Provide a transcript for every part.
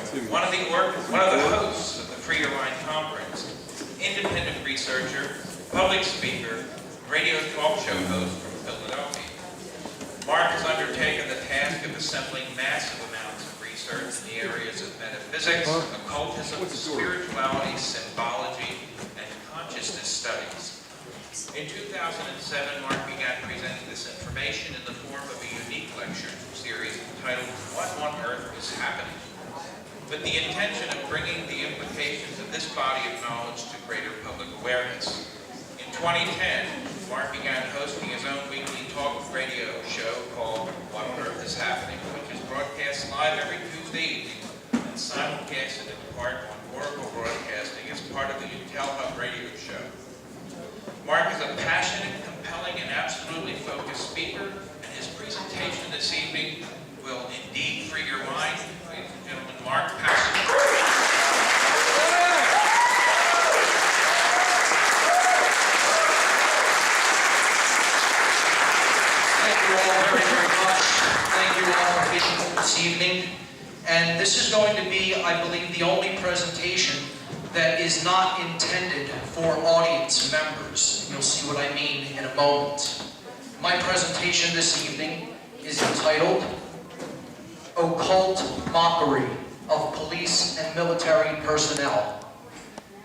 one of the hosts of the Free Your Mind Conference, independent researcher, public speaker, radio talk show host from Philadelphia. Mark has undertaken the task of assembling massive amounts of research in the areas of metaphysics, occultism, spirituality, symbology, and consciousness studies. In 2007, Mark began presenting this information in the form of a unique lecture series entitled What on Earth is Happening?, with the intention of bringing the implications of this body of knowledge to greater public awareness. In 2010, Mark began hosting his own weekly talk radio show called What on Earth is Happening?, which is broadcast live every Tuesday evening and simulcasted in part on Oracle Broadcasting as part of the Intel Hub radio show. Mark is a passionate, compelling, and absolutely focused speaker, and his presentation this evening will indeed free your mind. Ladies and gentlemen, Mark Passion. Thank you all very, very much. Thank you all for being here this evening. And this is going to be, I believe, the only presentation that is not intended for audience members. You'll see what I mean in a moment. My presentation this evening is entitled Occult Mockery of Police and Military Personnel.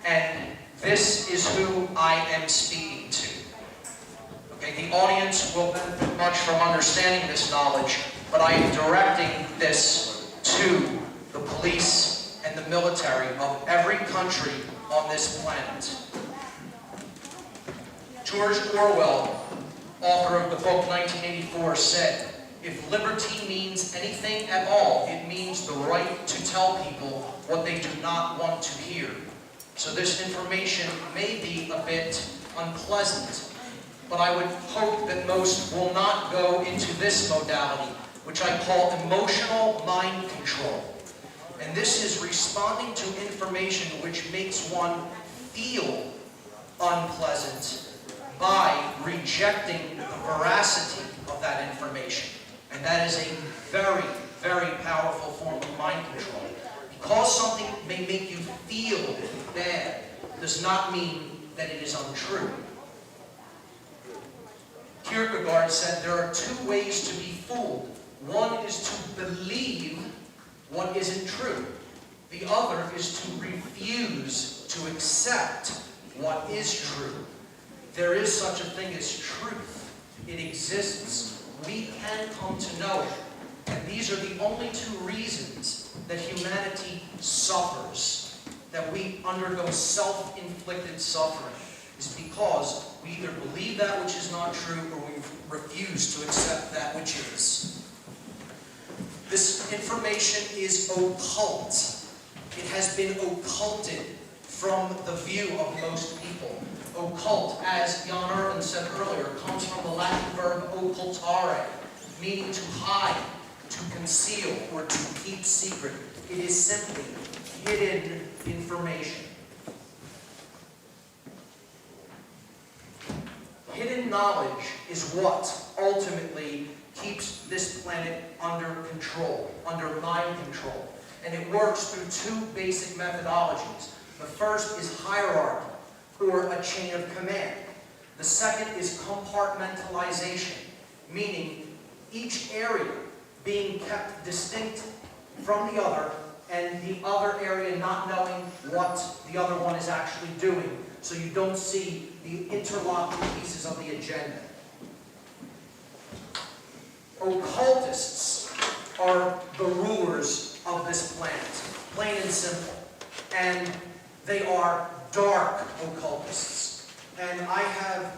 And this is who I am speaking to. Okay, the audience will benefit much from understanding this knowledge, but I am directing this to the police and the military of every country on this planet. George Orwell, author of the book 1984, said, "If liberty means anything at all, it means the right to tell people what they do not want to hear." So this information may be a bit unpleasant, but I would hope that most will not go into this modality, which I call emotional mind control. And this is responding to information which makes one feel unpleasant by rejecting the veracity of that information. And that is a very, very powerful form of mind control. Because something may make you feel bad does not mean that it is untrue. Kierkegaard said there are two ways to be fooled. One is to believe what isn't true. The other is to refuse to accept what is true. There is such a thing as truth. It exists. We can come to know it. And these are the only two reasons that humanity suffers, that we undergo self-inflicted suffering, is because we either believe that which is not true or we refuse to accept that which is. This information is occult. It has been occulted from the view of most people. Occult, as Jan Irvin said earlier, comes from the Latin verb occultare, meaning to hide, to conceal, or to keep secret. It is simply hidden information. Hidden knowledge is what ultimately keeps this planet under control, under mind control. And it works through two basic methodologies. The first is hierarchy, or a chain of command. The second is compartmentalization, meaning each area being kept distinct from the other, and the other area not knowing what the other one is actually doing, so you don't see the interlocking pieces of the agenda. Occultists are the rulers of this planet, plain and simple. And they are dark occultists. And I have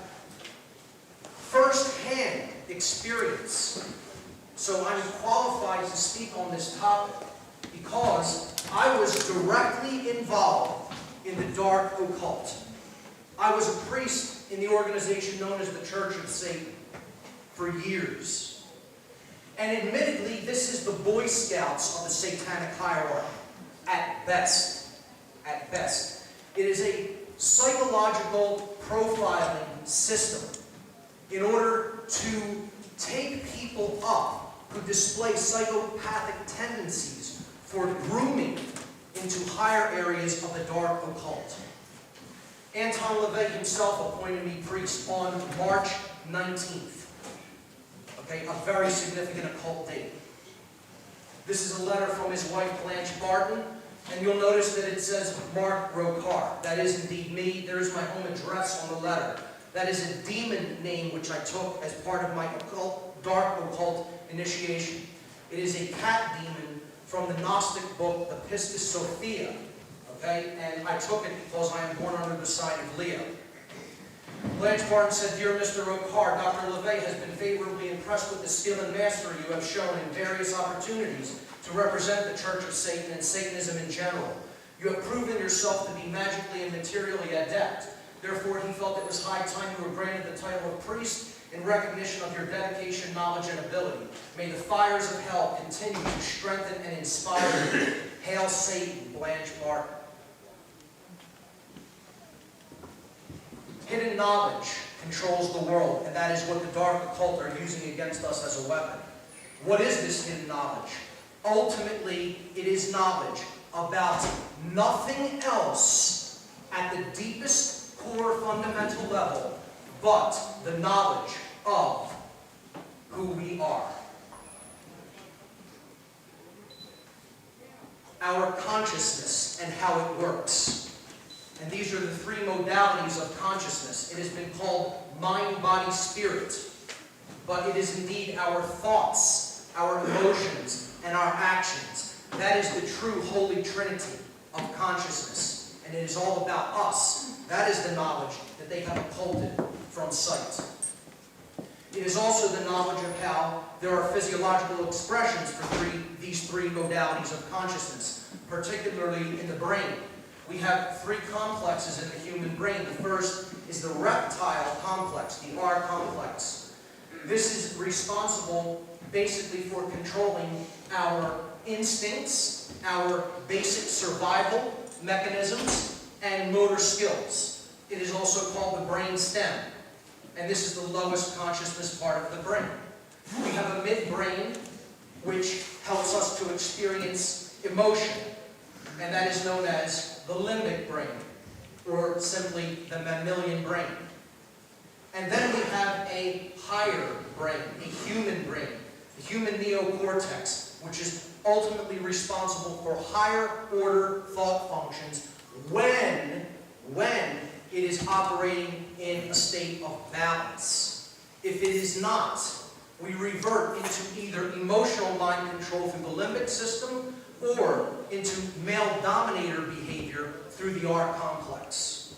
first-hand experience, so I'm qualified to speak on this topic because I was directly involved in the dark occult. I was a priest in the organization known as the Church of Satan for years. And admittedly, this is the Boy Scouts of the Satanic hierarchy, at best. At best. It is a psychological profiling system in order to take people up who display psychopathic tendencies for grooming into higher areas of the dark occult. Anton LaVey himself appointed me priest on March 19th. Okay, a very significant occult date. This is a letter from his wife Blanche Barton, and you'll notice that it says Mark Rocard. That is indeed me. There's my home address on the letter. That is a demon name which I took as part of my dark occult initiation. It is a cat demon from the Gnostic book, the Pistis Sophia. Okay, and I took it because I am born under the sign of Leo. Blanche Barton said, "Dear Mr. Rocard, Dr. LaVey has been favorably impressed with the skill and mastery you have shown in various opportunities to represent the Church of Satan and Satanism in general. You have proven yourself to be magically and materially adept. Therefore, he felt it was high time you were granted the title of priest in recognition of your dedication, knowledge, and ability. May the fires of hell continue to strengthen and inspire you. Hail Satan, Blanche Barton." Hidden knowledge controls the world, and that is what the dark occult are using against us as a weapon. What is this hidden knowledge? Ultimately, it is knowledge about nothing else at the deepest core fundamental level but the knowledge of who we are. Our consciousness and how it works. And these are the three modalities of consciousness. It has been called mind, body, spirit. But it is indeed our thoughts, our emotions, and our actions. That is the true Holy Trinity of consciousness. And it is all about us. That is the knowledge that they have occulted from sight. It is also the knowledge of how there are physiological expressions for these three modalities of consciousness, particularly in the brain. We have three complexes in the human brain. The first is the reptile complex, the R complex. This is responsible basically for controlling our instincts, our basic survival mechanisms, and motor skills. It is also called the brain stem, and this is the lowest consciousness part of the brain. We have a midbrain, which helps us to experience emotion, and that is known as the limbic brain, or simply the mammalian brain. And then we have a higher brain, a human brain, the human neocortex, which is ultimately responsible for higher order thought functions when it is operating in a state of balance. If it is not, we revert into either emotional mind control through the limbic system or into male dominator behavior through the R complex.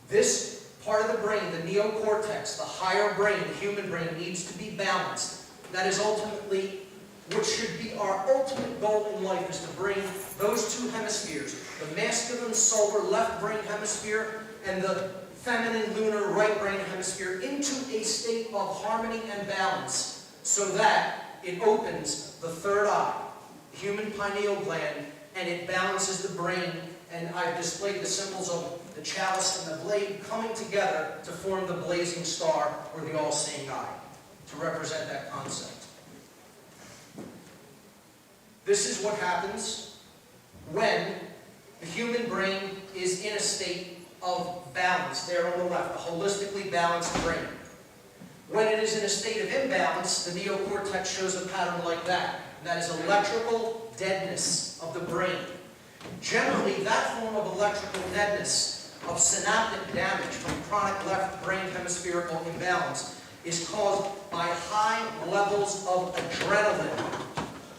This part of the brain, the neocortex, the higher brain, the human brain, needs to be balanced. That is ultimately what should be our ultimate goal in life, is to bring those two hemispheres, the masculine solar left brain hemisphere and the feminine lunar right brain hemisphere, into a state of harmony and balance, so that it opens the third eye, the human pineal gland, and it balances the brain. And I've displayed the symbols of the chalice and the blade coming together to form the blazing star, or the all-seeing eye, to represent that concept. This is what happens when the human brain is in a state of balance, there on the left, a holistically balanced brain. When it is in a state of imbalance, the neocortex shows a pattern like that. And that is electrical deadness of the brain. Generally, that form of electrical deadness, of synaptic damage from chronic left brain hemispherical imbalance, is caused by high levels of adrenaline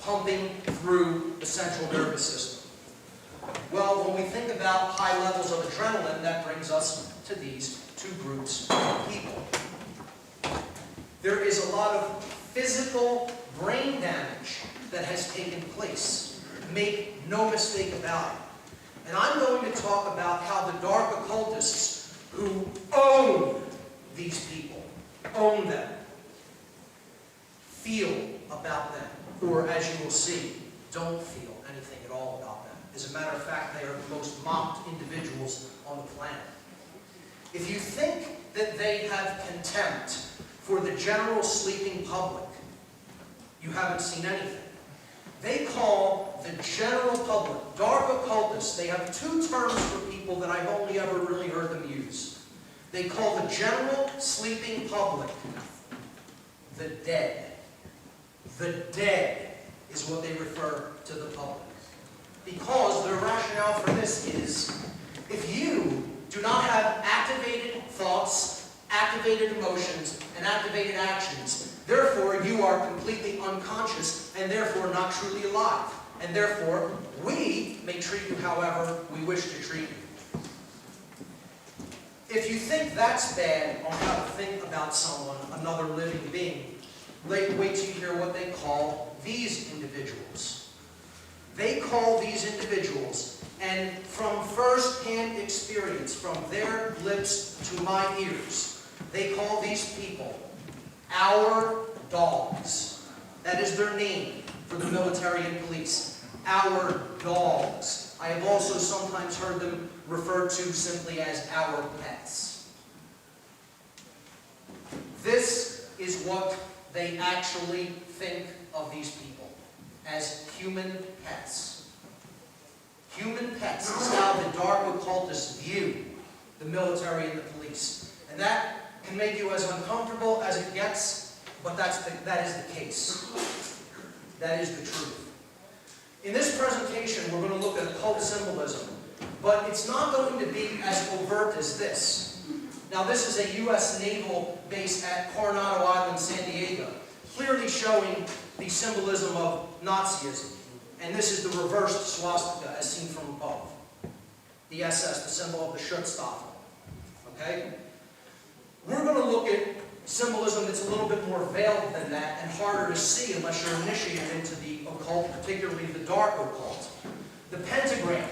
pumping through the central nervous system. Well, when we think about high levels of adrenaline, that brings us to these two groups of people. There is a lot of physical brain damage that has taken place. Make no mistake about it. And I'm going to talk about how the dark occultists who own these people, own them, feel about them, or as you will see, don't feel anything at all about them. As a matter of fact, they are the most mocked individuals on the planet. If you think that they have contempt for the general sleeping public, you haven't seen anything. They call the general public, dark occultists, they have two terms for people that I've only ever really heard them use. They call the general sleeping public the dead. The dead is what they refer to the public. Because their rationale for this is, if you do not have activated thoughts, activated emotions, and activated actions, therefore you are completely unconscious and therefore not truly alive. And therefore, we may treat you however we wish to treat you. If you think that's bad on how to think about someone, another living being, wait till you hear what they call these individuals. They call these individuals, and from first-hand experience, from their lips to my ears, they call these people our dogs. That is their name for the military and police. Our dogs. I have also sometimes heard them referred to simply as our pets. This is what they actually think of these people, as human pets. Human pets is how the dark occultists view the military and the police. And that can make you as uncomfortable as it gets, but that is the case. That is the truth. In this presentation, we're going to look at occult symbolism, but it's not going to be as overt as this. Now, this is a U.S. naval base at Coronado Island, San Diego, clearly showing the symbolism of Nazism. And this is the reversed swastika as seen from above. The SS, the symbol of the Schutzstaffel. Okay? We're going to look at symbolism that's a little bit more veiled than that and harder to see unless you're initiated into the occult, particularly the dark occult. The pentagram,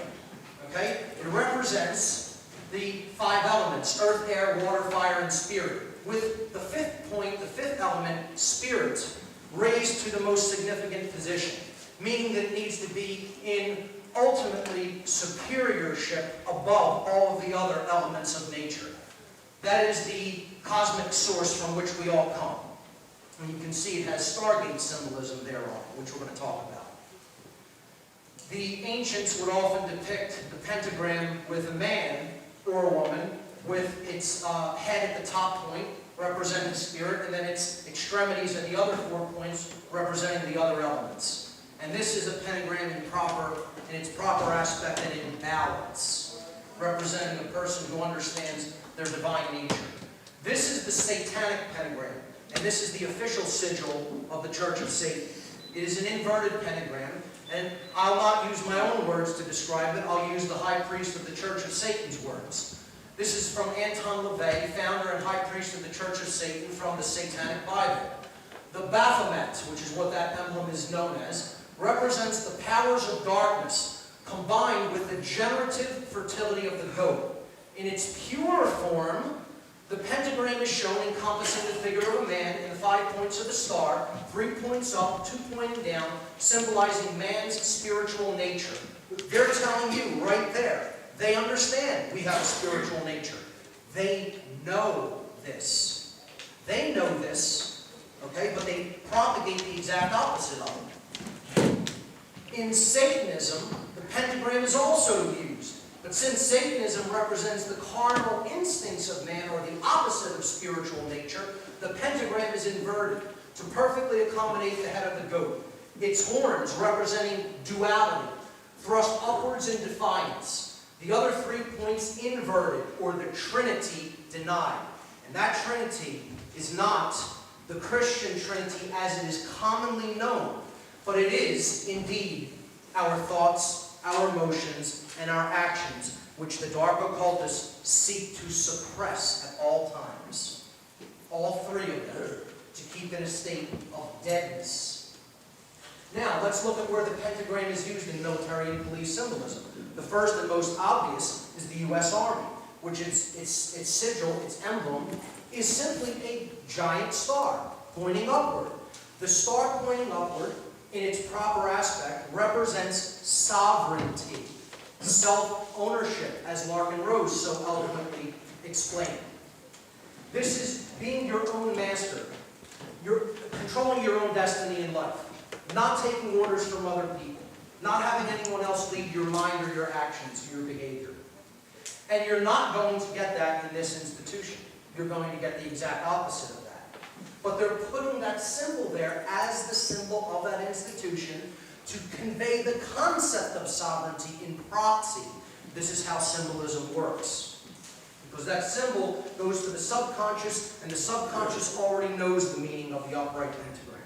okay? It represents the 5 elements, earth, air, water, fire, and spirit, with the 5th point, the 5th element, spirit, raised to the most significant position, meaning that it needs to be in ultimately superiorship above all of the other elements of nature. That is the cosmic source from which we all come. And you can see it has Stargate symbolism there on it, which we're going to talk about. The ancients would often depict the pentagram with a man or a woman with its head at the top point, representing the spirit, and then its extremities at the other 4 points, representing the other elements. And this is a pentagram in its proper aspect and in balance, representing a person who understands their divine nature. This is the Satanic Pentagram, and this is the official sigil of the Church of Satan. It is an inverted pentagram, and I'll not use my own words to describe it. I'll use the high priest of the Church of Satan's words. This is from Anton LaVey, founder and high priest of the Church of Satan, from the Satanic Bible. The Baphomet, which is what that emblem is known as, represents the powers of darkness combined with the generative fertility of the goat. In its pure form, the pentagram is shown encompassing the figure of a man in the 5 points of the star, 3 points up, 2 pointing down, symbolizing man's spiritual nature. They're telling you right there, they understand we have a spiritual nature. They know this. They know this, okay, but they propagate the exact opposite of it. In Satanism, the pentagram is also used. But since Satanism represents the carnal instincts of man, or the opposite of spiritual nature, the pentagram is inverted to perfectly accommodate the head of the goat. Its horns, representing duality, thrust upwards in defiance. The other 3 points inverted, or the Trinity denied. And that Trinity is not the Christian Trinity as it is commonly known, but it is indeed our thoughts, our emotions, and our actions, which the dark occultists seek to suppress at all times. All 3 of them, to keep in a state of deadness. Now, let's look at where the pentagram is used in military and police symbolism. The first and most obvious is the U.S. Army, which its sigil, its emblem, is simply a giant star pointing upward. The star pointing upward, in its proper aspect, represents sovereignty, self-ownership, as Larkin Rose so eloquently explained. This is being your own master. You're controlling your own destiny in life. not taking orders from other people, not having anyone else lead your mind or your actions, your behavior. And you're not going to get that in this institution. You're going to get the exact opposite of that. But they're putting that symbol there as the symbol of that institution to convey the concept of sovereignty in proxy. This is how symbolism works. Because that symbol goes to the subconscious, and the subconscious already knows the meaning of the upright pentagram.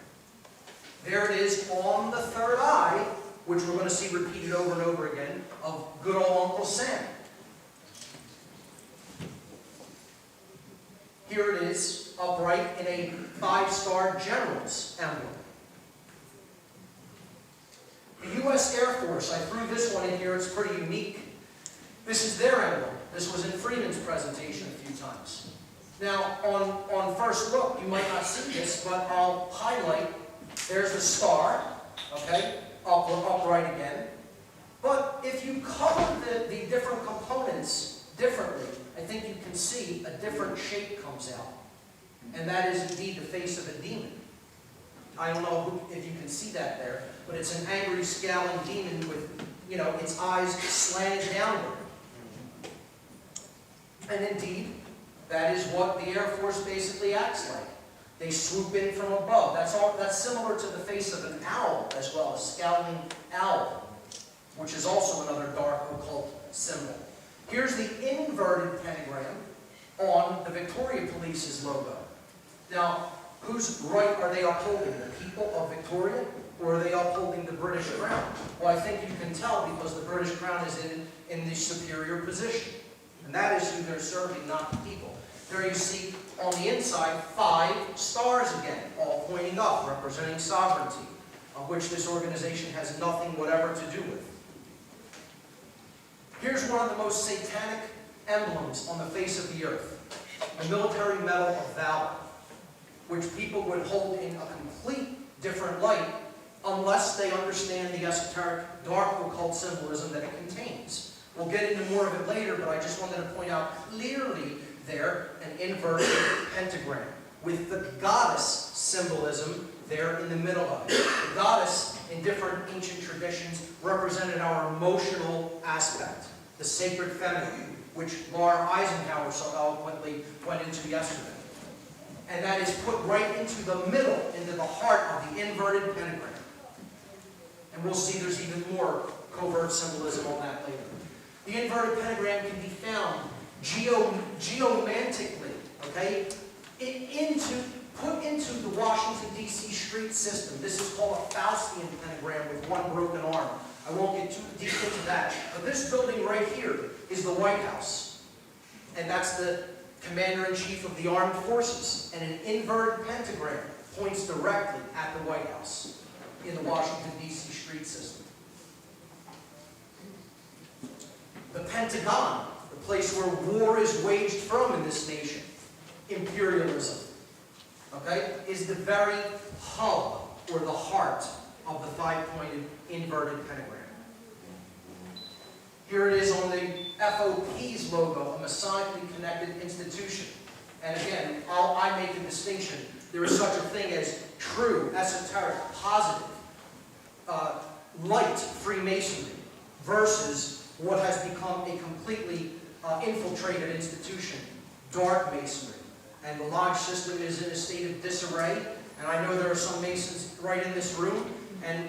There it is on the third eye, which we're going to see repeated over and over again, of good old Uncle Sam. Here it is, upright in a 5-star general's emblem. The U.S. Air Force, I threw this one in here, it's pretty unique. This is their emblem. This was in Freeman's presentation a few times. Now, on first look, you might not see this, but I'll highlight. There's the star, okay, upright again. But if you color the different components differently, I think you can see a different shape comes out. And that is indeed the face of a demon. I don't know if you can see that there, but it's an angry, scowling demon with, its eyes slanted downward. And indeed, that is what the Air Force basically acts like. They swoop in from above. That's similar to the face of an owl as well, a scowling owl, which is also another dark occult symbol. Here's the inverted pentagram on the Victoria Police's logo. Now, whose right are they upholding? The people of Victoria, or are they upholding the British Crown? Well, I think you can tell because the British Crown is in the superior position. And that is who they're serving, not the people. There you see on the inside 5 stars again, all pointing up, representing sovereignty, of which this organization has nothing whatever to do with. Here's one of the most satanic emblems on the face of the earth, a military medal of valor, which people would hold in a complete different light unless they understand the esoteric dark occult symbolism that it contains. We'll get into more of it later, but I just wanted to point out clearly there an inverted pentagram with the goddess symbolism there in the middle of it. The goddess, in different ancient traditions, represented our emotional aspect, the sacred feminine, which Laura Eisenhower so eloquently went into yesterday. And that is put right into the middle, into the heart of the inverted pentagram. And we'll see there's even more covert symbolism on that later. The inverted pentagram can be found geomantically, okay, put into the Washington, D.C. street system. This is called a Faustian pentagram with one broken arm. I won't get too deep into that. But this building right here is the White House. And that's the Commander-in-Chief of the Armed Forces. And an inverted pentagram points directly at the White House in the Washington, D.C. street system. The Pentagon, the place where war is waged from in this nation, imperialism, okay, is the very hub or the heart of the 5-pointed inverted pentagram. Here it is on the FOP's logo, a Masonically connected institution. And again, I make a distinction. There is such a thing as true, esoteric, positive, light Freemasonry versus what has become a completely infiltrated institution, dark Masonry. And the lodge system is in a state of disarray. And I know there are some Masons right in this room. And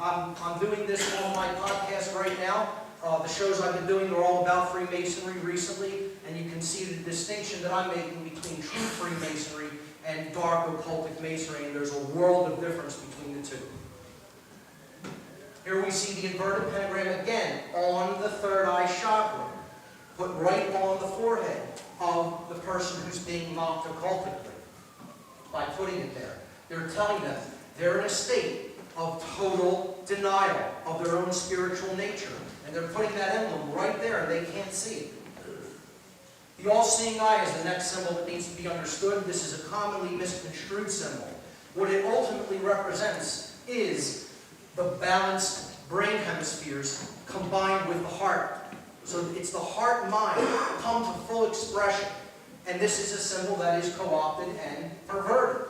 I'm doing this on my podcast right now. The shows I've been doing are all about Freemasonry recently. And you can see the distinction that I'm making between true Freemasonry and dark occultic Masonry. And there's a world of difference between the two. Here we see the inverted pentagram again on the third eye chakra, put right on the forehead of the person who's being mocked occultically by putting it there. They're telling them they're in a state of total denial of their own spiritual nature. And they're putting that emblem right there and they can't see it. The all-seeing eye is the next symbol that needs to be understood. This is a commonly misconstrued symbol. What it ultimately represents is the balanced brain hemispheres combined with the heart. So it's the heart and mind come to full expression. And this is a symbol that is co-opted and perverted.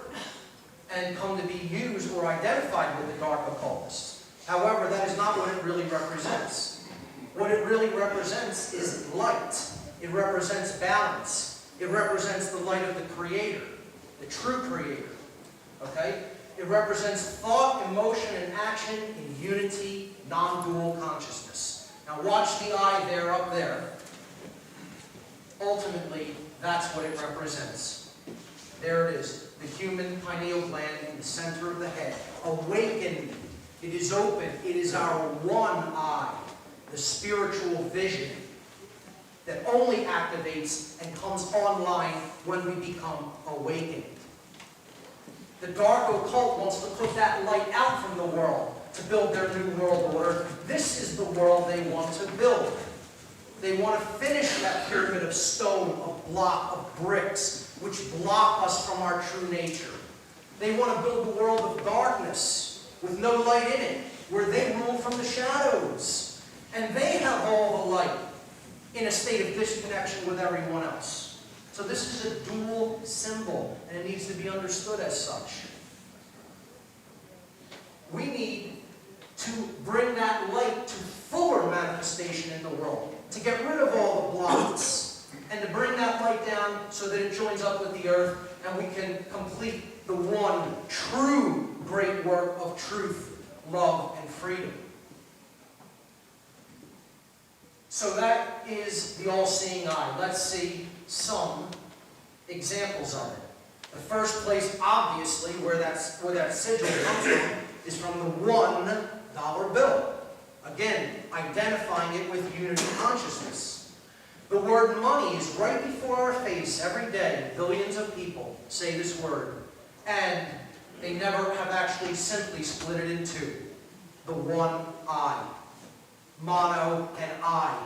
and come to be used or identified with the dark occultists. However, that is not what it really represents. What it really represents is light. It represents balance. It represents the light of the Creator, the true Creator. Okay? It represents thought, emotion, and action in unity, non-dual consciousness. Now watch the eye there, up there. Ultimately, that's what it represents. There it is, the human pineal gland in the center of the head. Awakened. It is open. It is our one eye, the spiritual vision that only activates and comes online when we become awakened. The Dark Occult wants to put that light out from the world to build their new world order. This is the world they want to build. They want to finish that pyramid of stone, of block, of bricks, which block us from our true nature. They want to build a world of darkness with no light in it, where they rule from the shadows. And they have all the light in a state of disconnection with everyone else. So this is a dual symbol, and it needs to be understood as such. We need to bring that light to fuller manifestation in the world, to get rid of all the blocks, and to bring that light down so that it joins up with the earth, and we can complete the one true great work of truth, love, and freedom. So that is the all-seeing eye. Let's see some examples of it. The first place, obviously, where that sigil comes from is from the $1 bill. Again, identifying it with unity consciousness. The word money is right before our face every day. Billions of people say this word. And they never have actually simply split it in two. The one eye. Mono and I.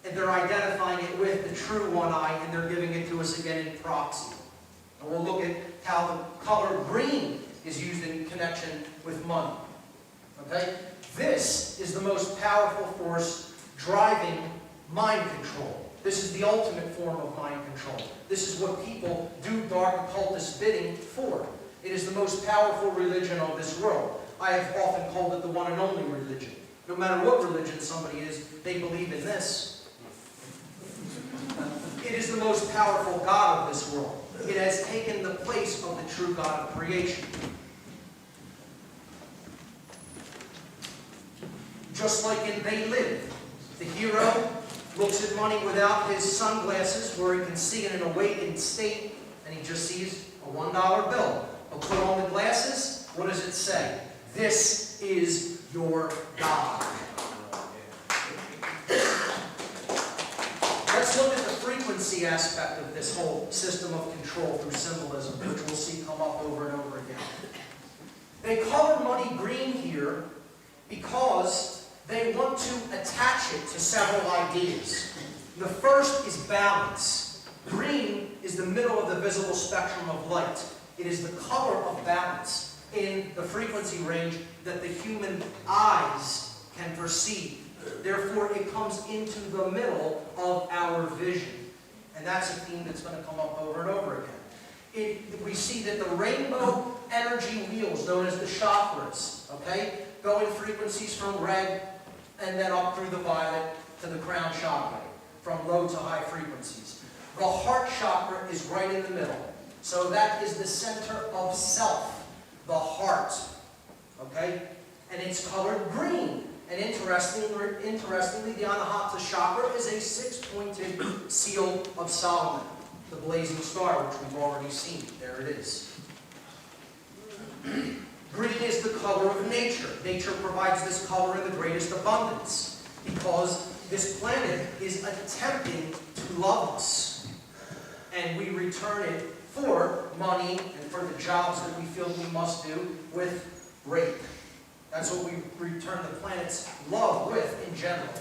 And they're identifying it with the true one eye, and they're giving it to us again in proxy. And we'll look at how the color green is used in connection with money. Okay? This is the most powerful force driving mind control. This is the ultimate form of mind control. This is what people do dark occultist bidding for. It is the most powerful religion of this world. I have often called it the one and only religion. No matter what religion somebody is, they believe in this. It is the most powerful God of this world. It has taken the place of the true God of creation. Just like in They Live, the hero looks at money without his sunglasses where he can see in an awakened state, and he just sees a $1 bill. But put on the glasses, what does it say? This is your God. Let's look at the frequency aspect of this whole system of control through symbolism, which we'll see come up over and over again. They color money green here because they want to attach it to several ideas. The first is balance. Green is the middle of the visible spectrum of light. It is the color of balance in the frequency range that the human eyes can perceive. Therefore, it comes into the middle of our vision. And that's a theme that's going to come up over and over again. We see that the rainbow energy wheels, known as the chakras, okay, go in frequencies from red and then up through the violet to the crown chakra, from low to high frequencies. The heart chakra is right in the middle. So that is the center of self, the heart, okay? And it's colored green. And interestingly, the Anahata chakra is a 6-pointed seal of Solomon, the blazing star, which we've already seen. There it is. Green is the color of nature. Nature provides this color in the greatest abundance because this planet is attempting to love us. And we return it for money and for the jobs that we feel we must do with rape. That's what we return the planet's love with in general.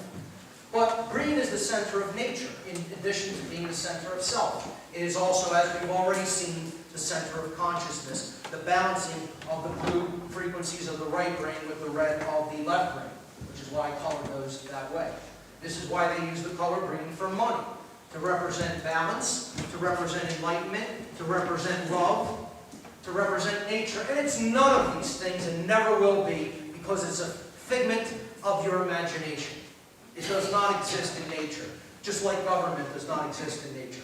But green is the center of nature, in addition to being the center of self. It is also, as we've already seen, the center of consciousness, the balancing of the blue frequencies of the right brain with the red of the left brain, which is why I color those that way. This is why they use the color green for money, to represent balance, to represent enlightenment, to represent love, to represent nature, and it's none of these things and never will be, because it's a figment of your imagination. It does not exist in nature, just like government does not exist in nature.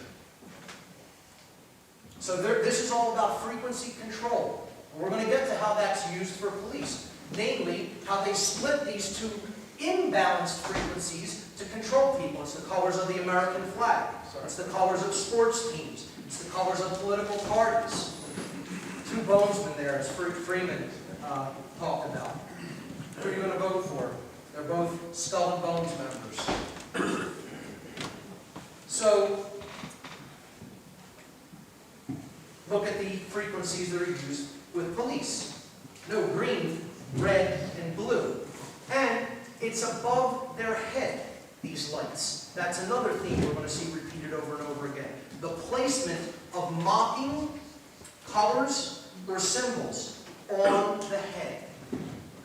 So this is all about frequency control. And we're going to get to how that's used for police. Namely, how they split these two imbalanced frequencies to control people. It's the colors of the American flag. It's the colors of sports teams. It's the colors of political parties. Two bonesmen there, as Freeman talked about. Who are you going to vote for? They're both Skull and Bones members. So, look at the frequencies that are used with police. No, green, red, and blue. And it's above their head, these lights. That's another theme we're going to see repeated over and over again. The placement of mocking colors or symbols on the head.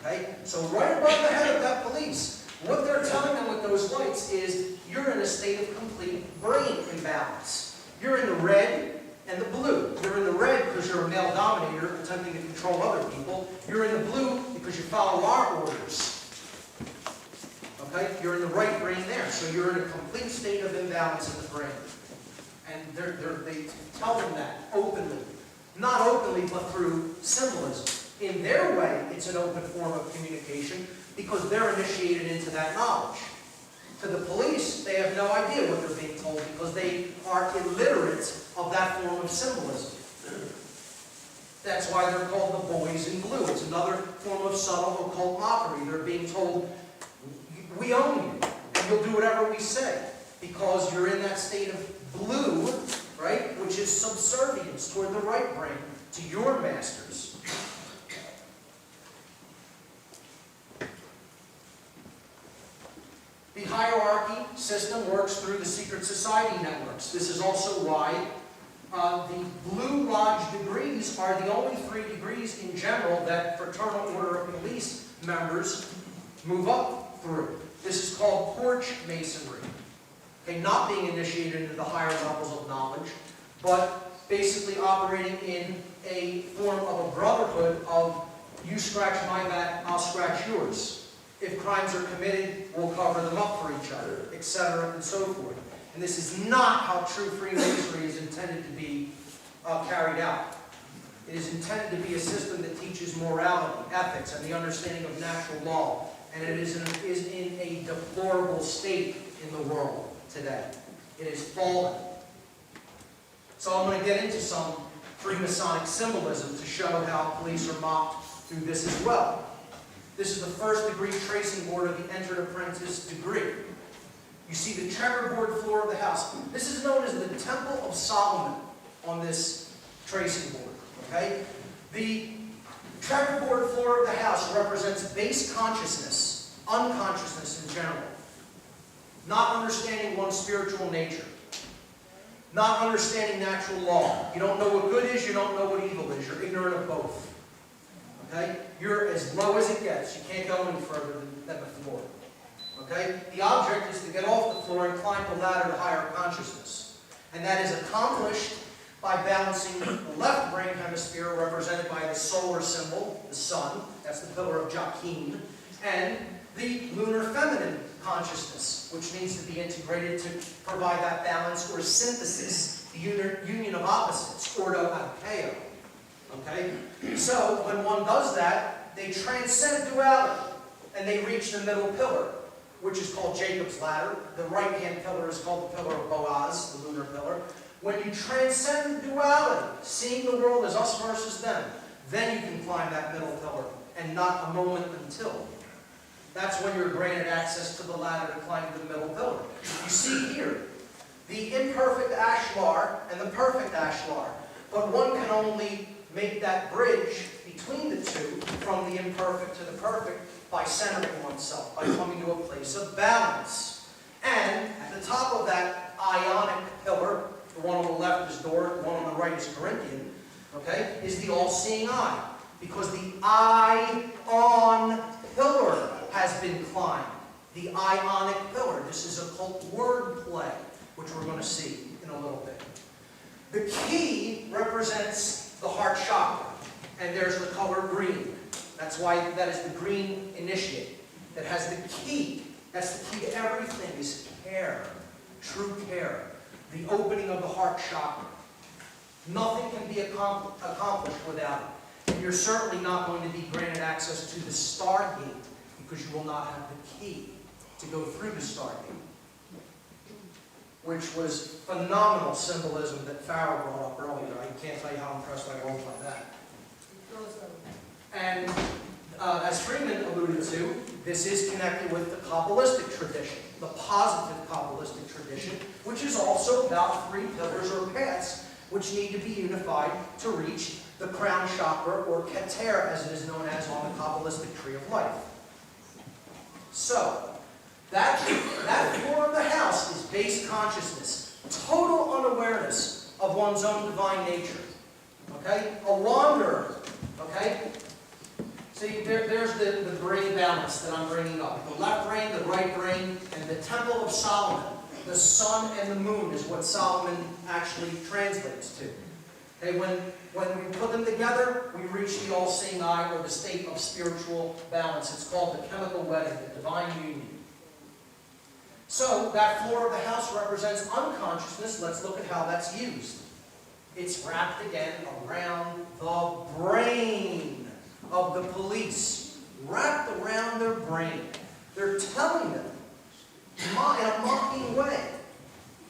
Okay? So right above the head of that police, what they're telling them with those lights is you're in a state of complete brain imbalance. You're in the red and the blue. You're in the red because you're a male dominator attempting to control other people. You're in the blue because you follow our orders. Okay? You're in the right brain there. So you're in a complete state of imbalance in the brain. And they tell them that openly. Not openly, but through symbolism. In their way, it's an open form of communication because they're initiated into that knowledge. To the police, they have no idea what they're being told because they are illiterate of that form of symbolism. That's why they're called the boys in blue. It's another form of subtle occult mockery. They're being told, we own you, and you'll do whatever we say because you're in that state of blue, right, which is subservience toward the right brain to your masters. The hierarchy system works through the secret society networks. This is also why the Blue Lodge degrees are the only 3 degrees in general that Fraternal Order of Police members move up through. This is called porch masonry. Okay, not being initiated into the higher levels of knowledge, but basically operating in a form of a brotherhood of you scratch my back, I'll scratch yours. If crimes are committed, we'll cover them up for each other, etc., and so forth. And this is not how true Freemasonry is intended to be carried out. It is intended to be a system that teaches morality, ethics, and the understanding of natural law. And it is in a deplorable state in the world today. It is fallen. So I'm going to get into some Freemasonic symbolism to show how police are mocked through this as well. This is the first degree tracing board of the entered apprentice degree. You see the checkerboard floor of the house. This is known as the Temple of Solomon on this tracing board. Okay? The checkerboard floor of the house represents base consciousness, unconsciousness in general. Not understanding one's spiritual nature. Not understanding natural law. You don't know what good is, you don't know what evil is. You're ignorant of both. Okay? You're as low as it gets. You can't go any further than the floor. Okay? The object is to get off the floor and climb the ladder to higher consciousness. And that is accomplished by balancing the left brain hemisphere, represented by the solar symbol, the sun, that's the pillar of Joachim, and the lunar feminine consciousness, which needs to be integrated to provide that balance or synthesis, the union of opposites, ordo agapeo. Okay? So, when one does that, they transcend duality, and they reach the middle pillar, which is called Jacob's ladder. The right-hand pillar is called the pillar of Boaz, the lunar pillar. When you transcend duality, seeing the world as us versus them, then you can climb that middle pillar, and not a moment until. That's when you're granted access to the ladder to climb to the middle pillar. You see here, the imperfect ashlar and the perfect ashlar, but one can only make that bridge between the two, from the imperfect to the perfect, by centering oneself, by coming to a place of balance. And at the top of that ionic pillar, the one on the left is Doric, the one on the right is Corinthian, okay, is the all-seeing eye. Because the ion pillar has been climbed. The ionic pillar. This is occult wordplay, which we're going to see in a little bit. The key represents the heart chakra, and there's the color green. That's why that is the green initiate. That has the key. That's the key to everything, is care. True care. The opening of the heart chakra. Nothing can be accomplished without it. And you're certainly not going to be granted access to the stargate because you will not have the key to go through the stargate. Which was phenomenal symbolism that Pharaoh brought up earlier. I can't tell you how impressed I was by that. And as Freeman alluded to, this is connected with the Kabbalistic tradition, the positive Kabbalistic tradition, which is also about 3 pillars or paths which need to be unified to reach the crown chakra, or Keter as it is known as on the Kabbalistic tree of life. So, that floor of the house is base consciousness, total unawareness of one's own divine nature. Okay? A wanderer. Okay? See, there's the brain balance that I'm bringing up. The left brain, the right brain, and the Temple of Solomon. The sun and the moon is what Solomon actually translates to. Okay, when we put them together, we reach the all-seeing eye, or the state of spiritual balance. It's called the chemical wedding, the divine union. So, that floor of the house represents unconsciousness. Let's look at how that's used. It's wrapped again around the brain of the police. Wrapped around their brain. They're telling them, in a mocking way,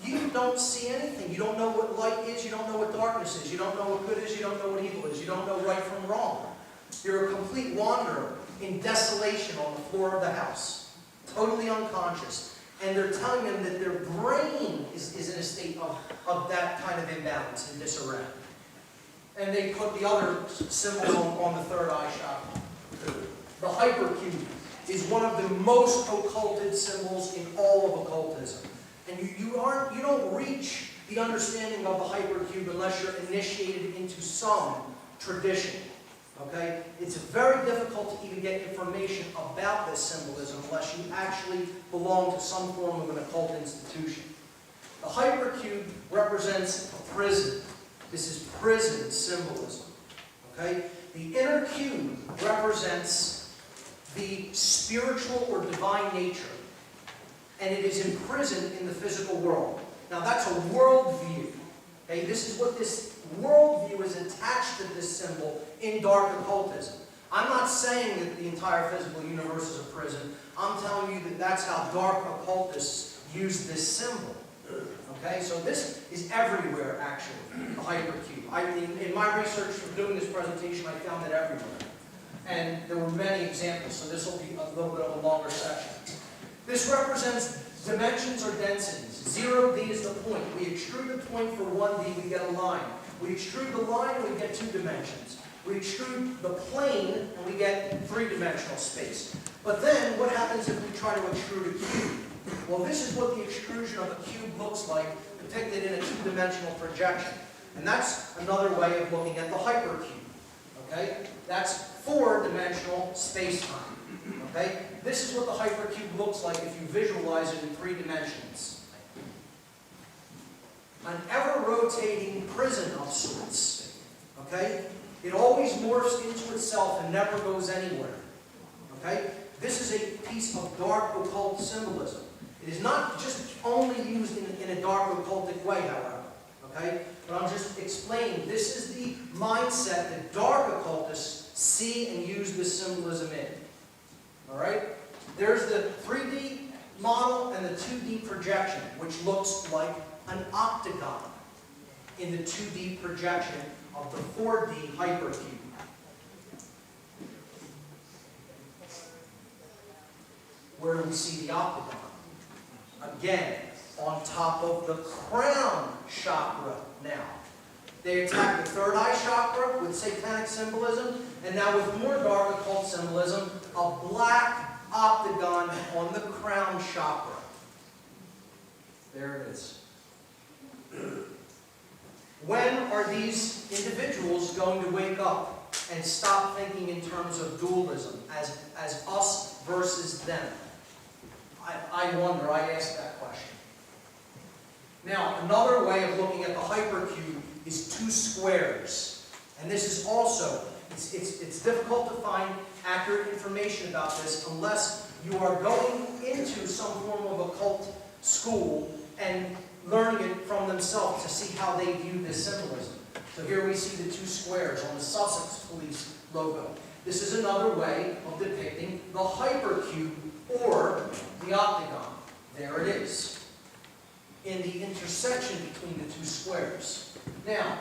you don't see anything. You don't know what light is. You don't know what darkness is. You don't know what good is. You don't know what evil is. You don't know right from wrong. You're a complete wanderer in desolation on the floor of the house. Totally unconscious. And they're telling them that their brain is in a state of that kind of imbalance and disarray. And they put the other symbol on the third eye chakra. The hypercube is one of the most occulted symbols in all of occultism. And you don't reach the understanding of the hypercube unless you're initiated into some tradition. Okay? It's very difficult to even get information about this symbolism unless you actually belong to some form of an occult institution. The hypercube represents a prison. This is prison symbolism. Okay? The inner cube represents the spiritual or divine nature, and it is imprisoned in the physical world. Now that's a worldview. Okay, this is what this worldview is attached to this symbol in dark occultism. I'm not saying that the entire physical universe is a prison. I'm telling you that that's how dark occultists use this symbol. Okay, so this is everywhere actually, the hypercube. In my research for doing this presentation, I found it everywhere. And there were many examples, so this will be a little bit of a longer section. This represents dimensions or densities. 0D is the point. We extrude the point for 1D, we get a line. We extrude the line and we get 2 dimensions. We extrude the plane and we get 3-dimensional space. But then, what happens if we try to extrude a cube? Well, this is what the extrusion of a cube looks like, depicted in a 2-dimensional projection. And that's another way of looking at the hypercube. Okay? That's 4-dimensional space-time. Okay? This is what the hypercube looks like if you visualize it in 3 dimensions. An ever-rotating prison of sorts. Okay? It always morphs into itself and never goes anywhere. Okay? This is a piece of dark occult symbolism. It is not just only used in a dark occultic way, however. Okay? But I'm just explaining, this is the mindset that dark occultists see and use this symbolism in. Alright? There's the 3D model and the 2D projection, which looks like an octagon in the 2D projection of the 4D hypercube. Where do we see the octagon? Again, on top of the crown chakra now. They attack the third eye chakra with satanic symbolism, and now with more dark occult symbolism, a black octagon on the crown chakra. There it is. When are these individuals going to wake up and stop thinking in terms of dualism, as us versus them? I wonder, I ask that question. Now, another way of looking at the hypercube is 2 squares. And this is also, it's difficult to find accurate information about this unless you are going into some form of occult school and learning it from themselves to see how they view this symbolism. So here we see the two squares on the Sussex police logo. This is another way of depicting the hypercube or the octagon. There it is, in the intersection between the two squares. Now,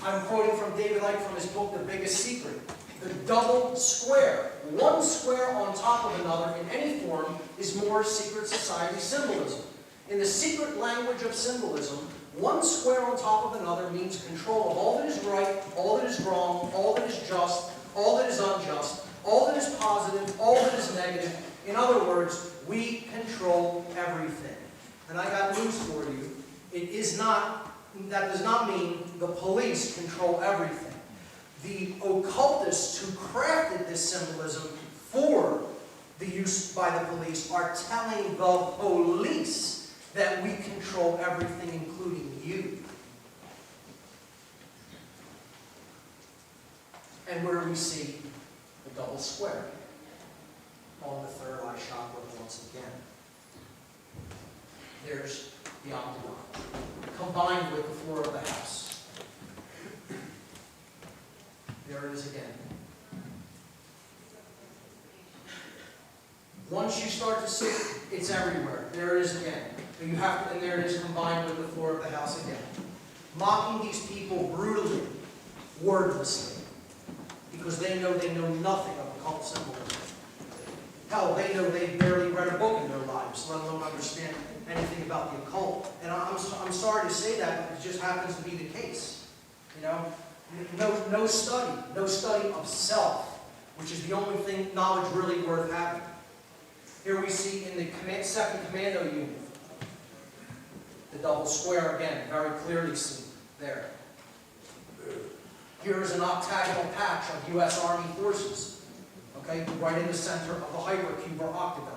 I'm quoting from David Icke from his book, The Biggest Secret. The double square, one square on top of another in any form, is more secret society symbolism. In the secret language of symbolism, one square on top of another means control of all that is right, all that is wrong, all that is just, all that is unjust, all that is positive, all that is negative. In other words, we control everything. And I got news for you. That does not mean the police control everything. The occultists who crafted this symbolism for the use by the police are telling the police that we control everything, including you. And where we see the double square on the third eye chakra once again. There's the octagon, combined with the floor of the house. There it is again. Once you start to see it, it's everywhere. There it is again. But you have to, and there it is combined with the floor of the house again. Mocking these people brutally, wordlessly, because they know nothing of occult symbolism. Hell, they know they've barely read a book in their lives, let alone understand anything about the occult. And I'm sorry to say that, but it just happens to be the case. You know, no study of self, which is the only thing, knowledge really worth having. Here we see in the second commando unit, the double square again, very clearly seen there. Here is an octagonal patch of U.S. Army forces, okay, right in the center of the hypercube or octagon.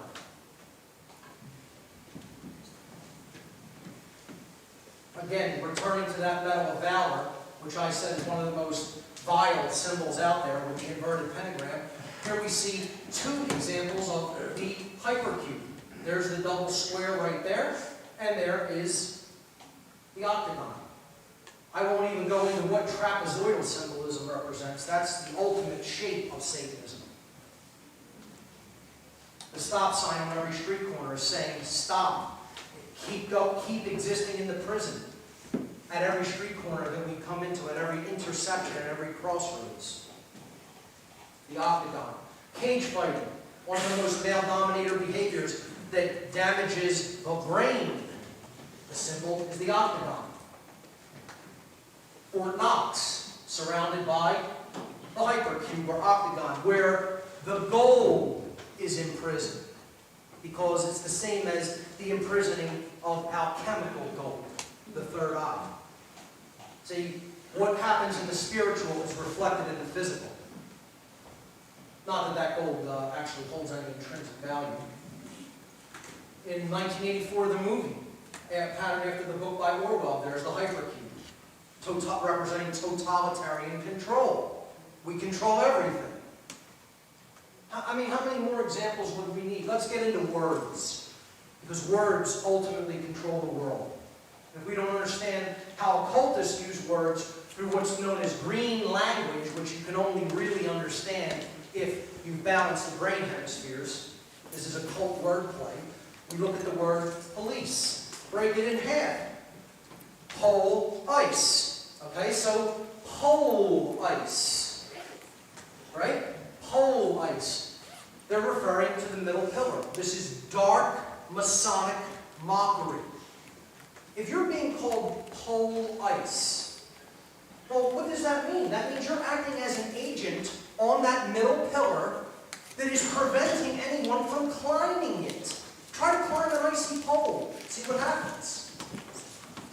Again, returning to that medal of valor, which I said is one of the most vile symbols out there, with the inverted pentagram. Here we see two examples of the hypercube. There's the double square right there, and there is the octagon. I won't even go into what trapezoidal symbolism represents. That's the ultimate shape of Satanism. The stop sign on every street corner is saying, stop. Keep existing in the prison. At every street corner that we come into, at every intersection, at every crossroads. The octagon. Cage fighting, one of the most male-dominator behaviors that damages the brain. The symbol is the octagon. Fort Knox, surrounded by the hypercube or octagon, where the gold is imprisoned, because it's the same as the imprisoning of alchemical gold, the third eye. See, what happens in the spiritual is reflected in the physical. Not that gold actually holds any intrinsic value. In 1984, the movie, patterned after the book by Orwell, there's the hypercube, representing totalitarian control. We control everything. I mean, how many more examples would we need? Let's get into words, because words ultimately control the world. If we don't understand how occultists use words through what's known as green language, which you can only really understand if you balance the brain hemispheres, this is occult wordplay. We look at the word police, break it in half. Pole ice. Okay, so pole ice. Right? Pole ice. They're referring to the middle pillar. This is dark Masonic mockery. If you're being called pole ice, well, what does that mean? That means you're acting as an agent on that middle pillar that is preventing anyone from climbing it. Try to climb an icy pole. See what happens.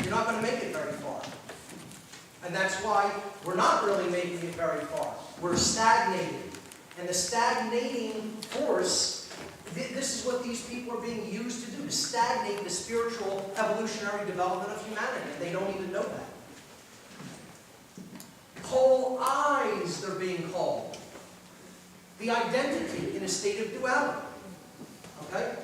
You're not going to make it very far. And that's why we're not really making it very far. We're stagnating. And the stagnating force, this is what these people are being used to do, to stagnate the spiritual evolutionary development of humanity. They don't even know that. Pole eyes, they're being called. The identity in a state of duality. Okay?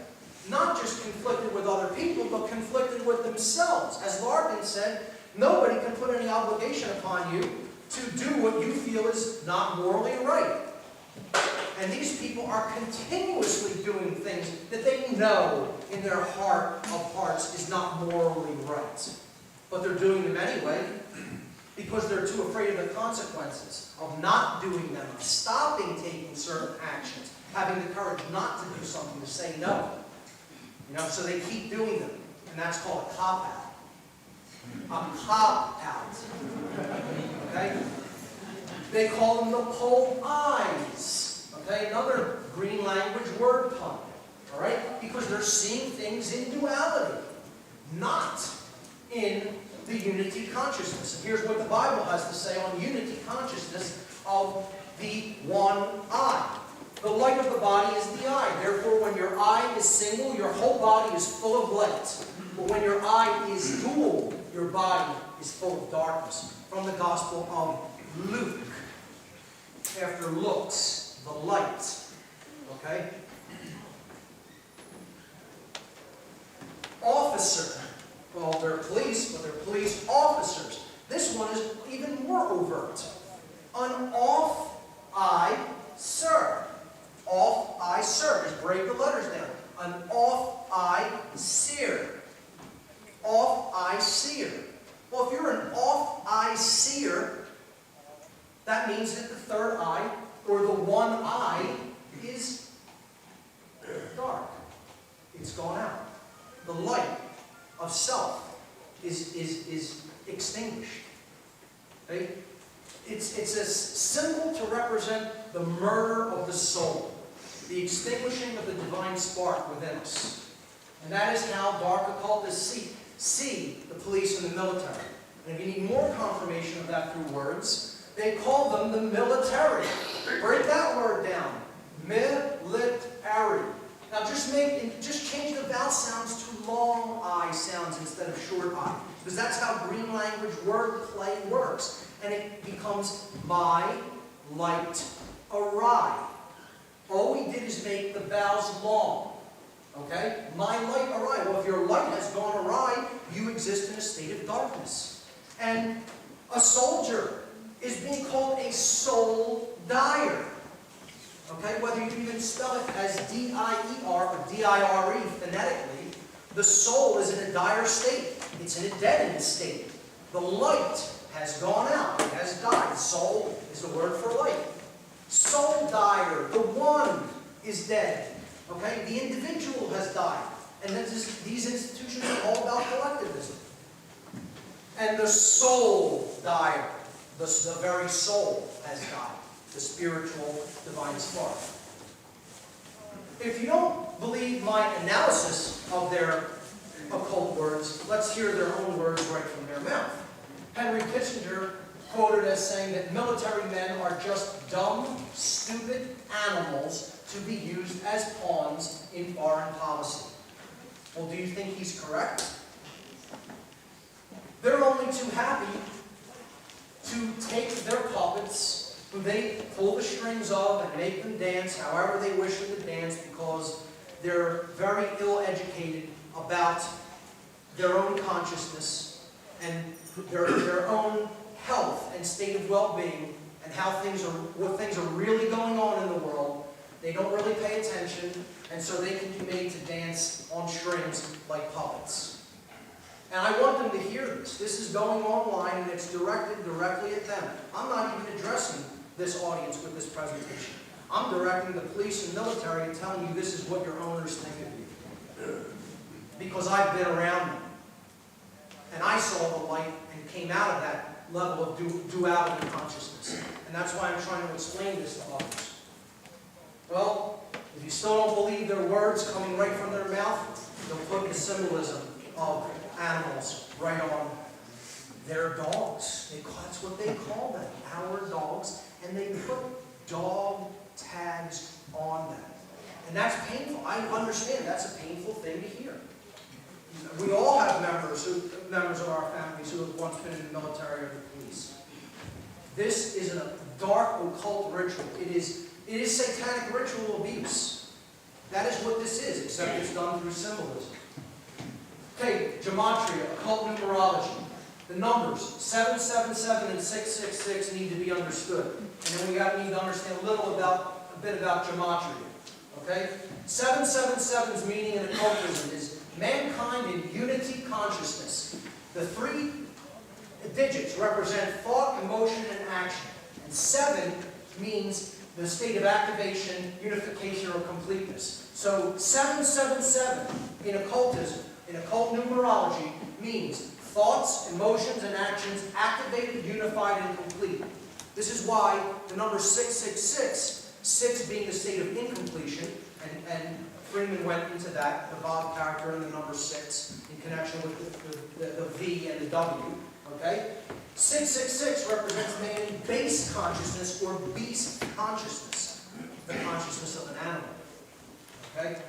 Not just conflicted with other people, but conflicted with themselves. As Larkin said, nobody can put any obligation upon you to do what you feel is not morally right. And these people are continuously doing things that they know in their heart of hearts is not morally right. But they're doing them anyway because they're too afraid of the consequences of not doing them, of stopping taking certain actions, having the courage not to do something, to say no. You know, so they keep doing them. And that's called a cop-out. A cop-out. Okay? They call them the pole eyes. Okay? Another green language word pun. All right? Because they're seeing things in duality, not in the unity consciousness. And here's what the Bible has to say on unity consciousness of the one eye. The light of the body is the eye. Therefore, when your eye is single, your whole body is full of light. But when your eye is dual, your body is full of darkness. From the Gospel of Luke. After looks, the light. Okay? Officer. Well, they're police, but they're police officers. This one is even more overt. An off-eye sir. Off-eye sir. Just break the letters down. An off-eye seer. Off-eye seer. Well, if you're an off-eye seer, that means that the third eye, or the one eye, is dark. It's gone out. The light of self is extinguished. Okay? It's a symbol to represent the murder of the soul, the extinguishing of the divine spark within us. And that is how Dark Occultists see the police and the military. And if you need more confirmation of that through words, they call them the military. Break that word down. Military. Now just change the vowel sounds to long I sounds instead of short I. Because that's how green language word play works. And it becomes my light awry. All we did is make the vowels long. Okay? My light awry. Well, if your light has gone awry, you exist in a state of darkness. And a soldier is being called a soul dyer. Okay? Whether you even spell it as D-I-E-R or D-I-R-E phonetically, the soul is in a dire state. It's in a deadened state. The light has gone out. It has died. Soul is the word for light. Soul dyer, the one, is dead. Okay? The individual has died. And these institutions are all about collectivism. And the soul dyer, the very soul, has died. The spiritual divine spark. If you don't believe my analysis of their occult words, let's hear their own words right from their mouth. Henry Kissinger quoted as saying that military men are just dumb, stupid animals to be used as pawns in foreign policy. Well, do you think he's correct? They're only too happy to take their puppets, who they pull the strings of and make them dance however they wish them to dance, because they're very ill-educated about their own consciousness and their own health and state of well-being and what things are really going on in the world. They don't really pay attention, and so they can be made to dance on strings like puppets. And I want them to hear this. This is going online, and it's directed directly at them. I'm not even addressing this audience with this presentation. I'm directing the police and military and telling you this is what your owners think of you. Because I've been around them. And I saw the light and came out of that level of duality consciousness. And that's why I'm trying to explain this to others. Well, if you still don't believe their words coming right from their mouth, they'll put the symbolism of animals right on their dogs. That's what they call them, our dogs. And they put dog tags on them. And that's painful. I understand that's a painful thing to hear. We all have members of our families who have once been in the military or the police. This is a dark occult ritual. It is satanic ritual abuse. That is what this is, except it's done through symbolism. Okay, Gematria, occult numerology. The numbers 777 and 666 need to be understood. And then we need to understand a bit about Gematria. Okay? 777's meaning in occultism is mankind in unity consciousness. The 3 digits represent thought, emotion, and action. And 7 means the state of activation, unification, or completeness. So 777 in occultism, in occult numerology, means thoughts, emotions, and actions activated, unified, and complete. This is why the number 666, 6 being the state of incompletion, and Freeman went into that, the Bob character and the number 6, in connection with the V and the W. Okay? 666 represents man in base consciousness or beast consciousness, the consciousness of an animal. Okay?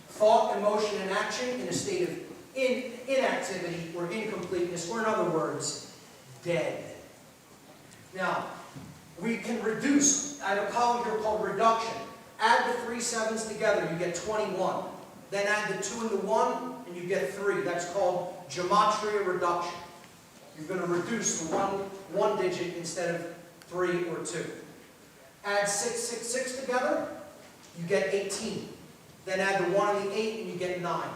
Thought, emotion, and action in a state of inactivity or incompleteness, or in other words, dead. Now, we can reduce, I have a column here called reduction. Add the 3 7s together, you get 21. Then add the 2 and the 1, and you get 3. That's called Gematria reduction. You're going to reduce the one digit instead of 3 or 2. Add 666 together, you get 18. Then add the 1 and the 8, and you get 9.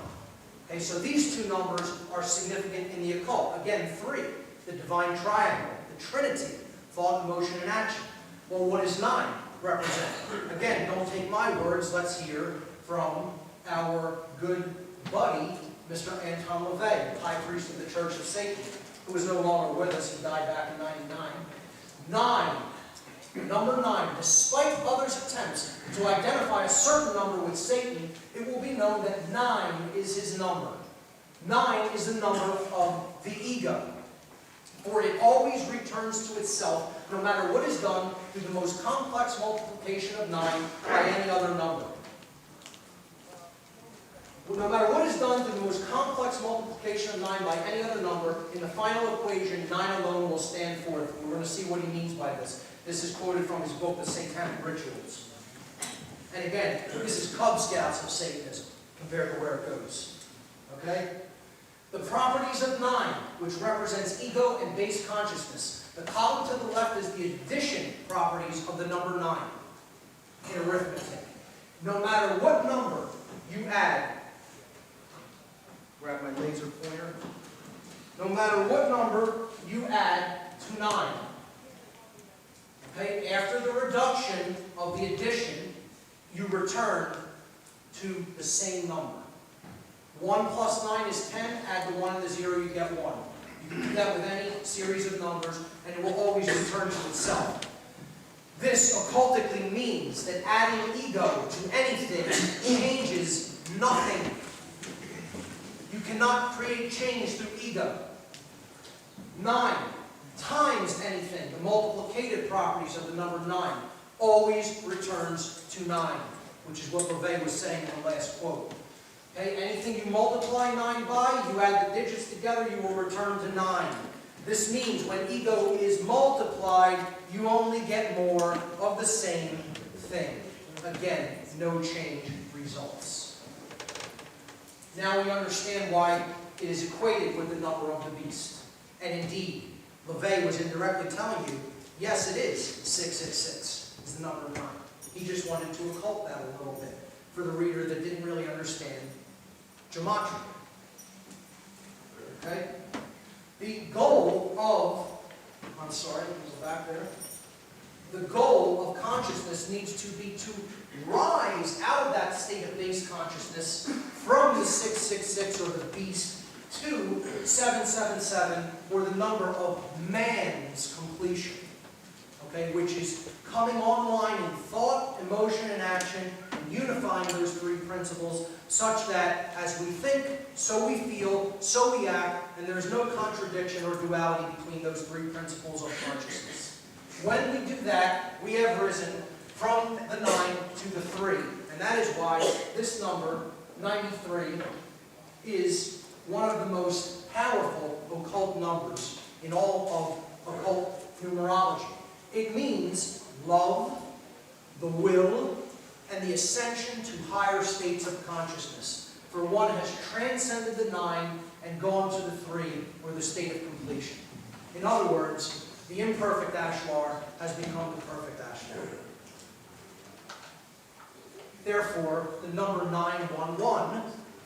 Okay, so these 2 numbers are significant in the occult. Again, 3, the divine triangle, the Trinity, thought, emotion, and action. Well, what does 9 represent? Again, don't take my words. Let's hear from our good buddy, Mr. Anton LaVey, high priest of the Church of Satan, who is no longer with us. He died back in 99. Number 9, despite others' attempts to identify a certain number with Satan, it will be known that 9 is his number. 9 is the number of the ego. For it always returns to itself, no matter what is done through the most complex multiplication of 9 by any other number. No matter what is done through the most complex multiplication of 9 by any other number, in the final equation, 9 alone will stand forth. We're going to see what he means by this. This is quoted from his book, The Satanic Rituals. And again, this is Cub Scouts of Satanism, compared to where it goes. Okay? The properties of 9, which represents ego and base consciousness. The column to the left is the addition properties of the number 9 in arithmetic. No matter what number you add, grab my laser pointer. No matter what number you add to 9, okay, after the reduction of the addition, you return to the same number. 1 plus 9 is 10, add the 1 and the 0, you get 1. You can do that with any series of numbers, and it will always return to itself. This occultically means that adding ego to anything changes nothing. You cannot create change through ego. 9 times anything, the multiplicative properties of the number 9, always returns to 9, which is what LaVey was saying in the last quote. Okay, anything you multiply 9 by, you add the digits together, you will return to 9. This means when ego is multiplied, you only get more of the same thing. Again, no change results. Now we understand why it is equated with the number of the beast. And indeed, LaVey was indirectly telling you, yes, it is 666, is the number 9. He just wanted to occult that a little bit for the reader that didn't really understand Gematria. Okay? The goal of, I'm sorry, go back there. The goal of consciousness needs to be to rise out of that state of base consciousness from the 666 or the beast to 777 or the number of man's completion. Okay, which is coming online in thought, emotion, and action, and unifying those 3 principles such that as we think, so we feel, so we act, and there is no contradiction or duality between those 3 principles of consciousness. When we do that, we have risen from the 9 to the 3. And that is why this number, 93, is one of the most powerful occult numbers in all of occult numerology. It means love, the will, and the ascension to higher states of consciousness. For one has transcended the 9 and gone to the 3, or the state of completion. In other words, the imperfect Ashlar has become the perfect Ashlar. Therefore, the number 911,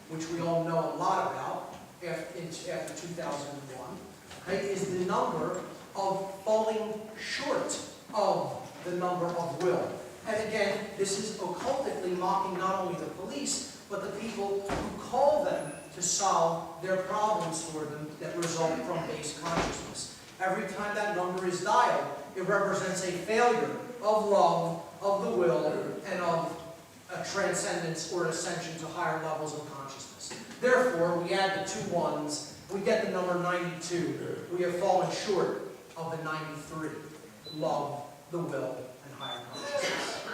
which we all know a lot about after 2001, okay, is the number of falling short of the number of will. And again, this is occultically mocking not only the police, but the people who call them to solve their problems for them that result from base consciousness. Every time that number is dialed, it represents a failure of love, of the will, and of a transcendence or ascension to higher levels of consciousness. Therefore, we add the 2 ones, we get the number 92. We have fallen short of the 93. Love, the will, and higher consciousness.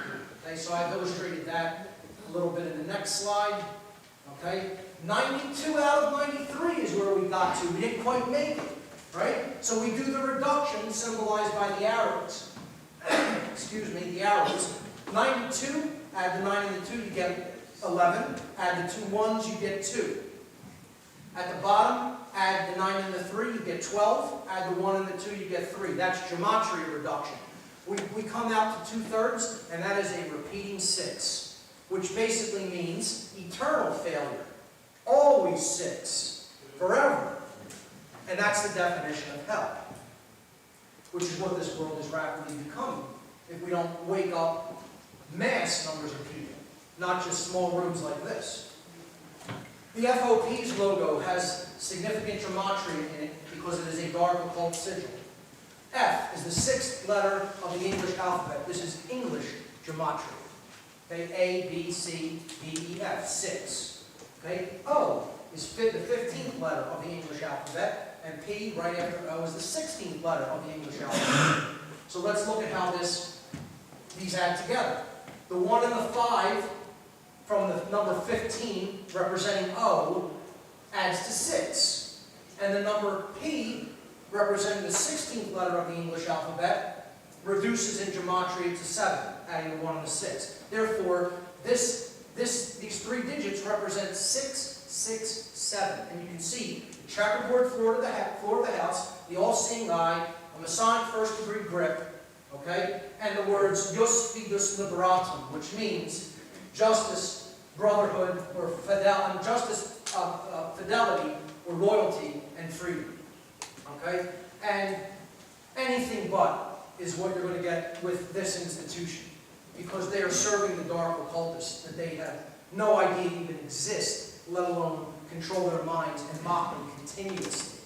Okay, so I've illustrated that a little bit in the next slide. Okay, 92 out of 93 is where we got to. We didn't quite make it, right? So we do the reduction symbolized by the arrows. Excuse me, the arrows. 92, add the 9 and the 2, you get 11. Add the 2 ones, you get 2. At the bottom, add the 9 and the 3, you get 12. Add the 1 and the 2, you get 3. That's Gematria reduction. We come out to 2/3, and that is a repeating 6, which basically means eternal failure. Always 6. Forever. And that's the definition of hell, which is what this world is rapidly becoming if we don't wake up mass numbers of people, not just small rooms like this. The FOP's logo has significant gematria in it because it is a dark occult sigil. F is the 6th letter of the English alphabet. This is English gematria. Okay, A, B, C, D, E, F, 6. Okay, O is the 15th letter of the English alphabet, and P, right after O, is the 16th letter of the English alphabet. So let's look at how these add together. The 1 and the 5 from the number 15, representing O, adds to 6. And the number P, representing the 16th letter of the English alphabet, reduces in gematria to 7, adding the 1 and the 6. Therefore, these 3 digits represent 6, 6, 7. And you can see the checkerboard floor of the house, the all-seeing eye, a Masonic first-degree grip, okay, and the words Jus Fidus Liberatum, which means justice, brotherhood, or fidelity, or loyalty, and freedom. Okay? And anything but is what you're going to get with this institution, because they are serving the dark occultists that they have no idea even exist, let alone control their minds and mock them continuously.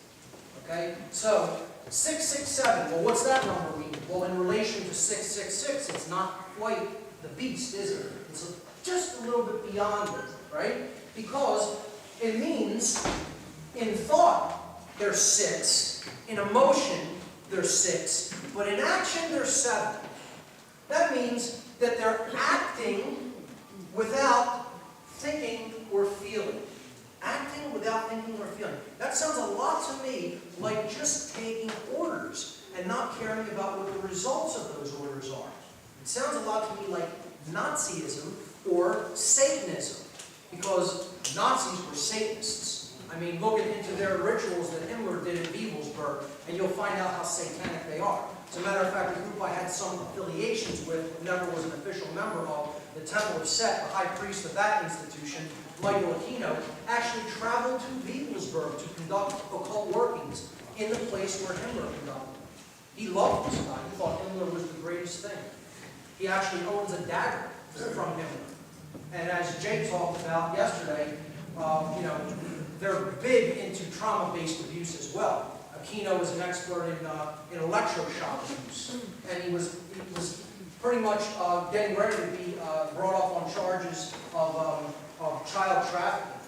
Okay? So, 667, well, what's that number mean? Well, in relation to 666, it's not quite the beast, is it? It's just a little bit beyond it, right? Because it means in thought, they're 6. In emotion, they're 6. But in action, they're 7. That means that they're acting without thinking or feeling. Acting without thinking or feeling. That sounds a lot to me like just taking orders and not caring about what the results of those orders are. It sounds a lot to me like Nazism or Satanism, because Nazis were Satanists. I mean, look into their rituals that Himmler did in Wewelsburg, and you'll find out how satanic they are. As a matter of fact, the group I had some affiliations with, but never was an official member of, the Temple of Set, the high priest of that institution, Michael Aquino, actually traveled to Wewelsburg to conduct occult workings in the place where Himmler conducted them. He loved this guy. He thought Himmler was the greatest thing. He actually owns a dagger from Himmler. And as Jay talked about yesterday, they're big into trauma-based abuse as well. Aquino was an expert in electroshock abuse, and he was pretty much getting ready to be brought up on charges of child trafficking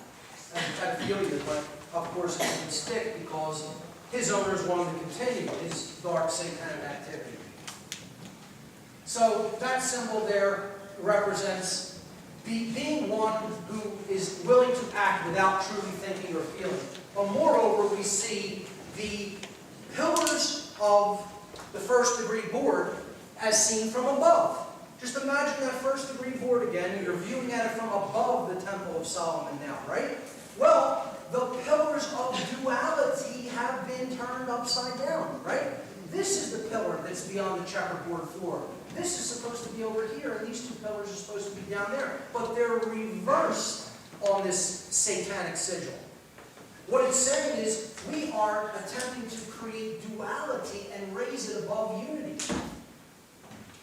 and pedophilia, but of course it didn't stick because his owners wanted to continue his dark satanic activity. So that symbol there represents being one who is willing to act without truly thinking or feeling. But moreover, we see the pillars of the first degree board as seen from above. Just imagine that first degree board again. You're viewing at it from above the Temple of Solomon now, right? Well, the pillars of duality have been turned upside down, right? This is the pillar that's beyond the checkerboard floor. This is supposed to be over here, and these two pillars are supposed to be down there. But they're reversed on this satanic sigil. What it's saying is, we are attempting to create duality and raise it above unity.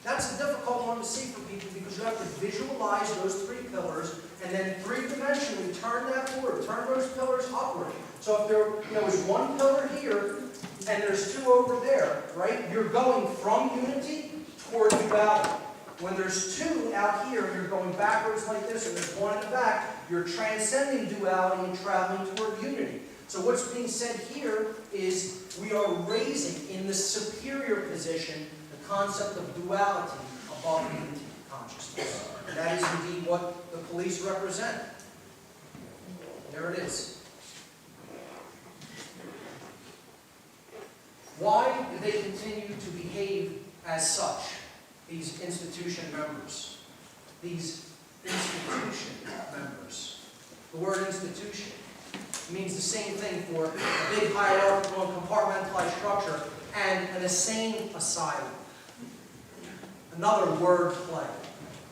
That's a difficult one to see for people because you have to visualize those three pillars and then three-dimensionally turn that forward, turn those pillars upward. So if there was one pillar here and there's two over there, right? You're going from unity toward duality. When there's two out here, you're going backwards like this, and there's one in the back, you're transcending duality and traveling toward unity. So what's being said here is we are raising in the superior position the concept of duality above unity consciousness. And that is indeed what the police represent. There it is. Why do they continue to behave as such? These institution members. These institution members. The word institution means the same thing for a big hierarchical and compartmentalized structure and an insane asylum. Another word play,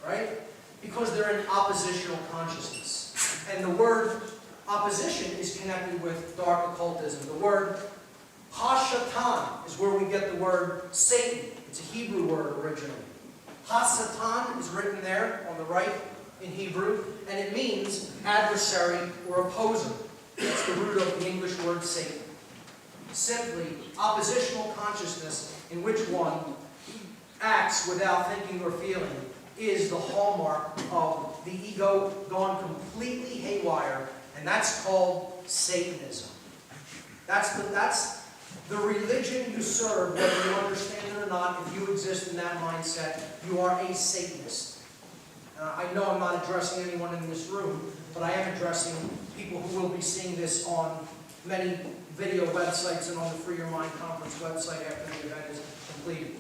right? Because they're in oppositional consciousness. And the word opposition is connected with dark occultism. The word Hashatan is where we get the word Satan. It's a Hebrew word originally. Hasatan is written there on the right in Hebrew, and it means adversary or opposer. It's the root of the English word Satan. Simply, oppositional consciousness in which one acts without thinking or feeling is the hallmark of the ego gone completely haywire, and that's called Satanism. That's the religion you serve, whether you understand it or not. If you exist in that mindset, you are a Satanist. I know I'm not addressing anyone in this room, but I am addressing people who will be seeing this on many video websites and on the Free Your Mind Conference website after the event is completed.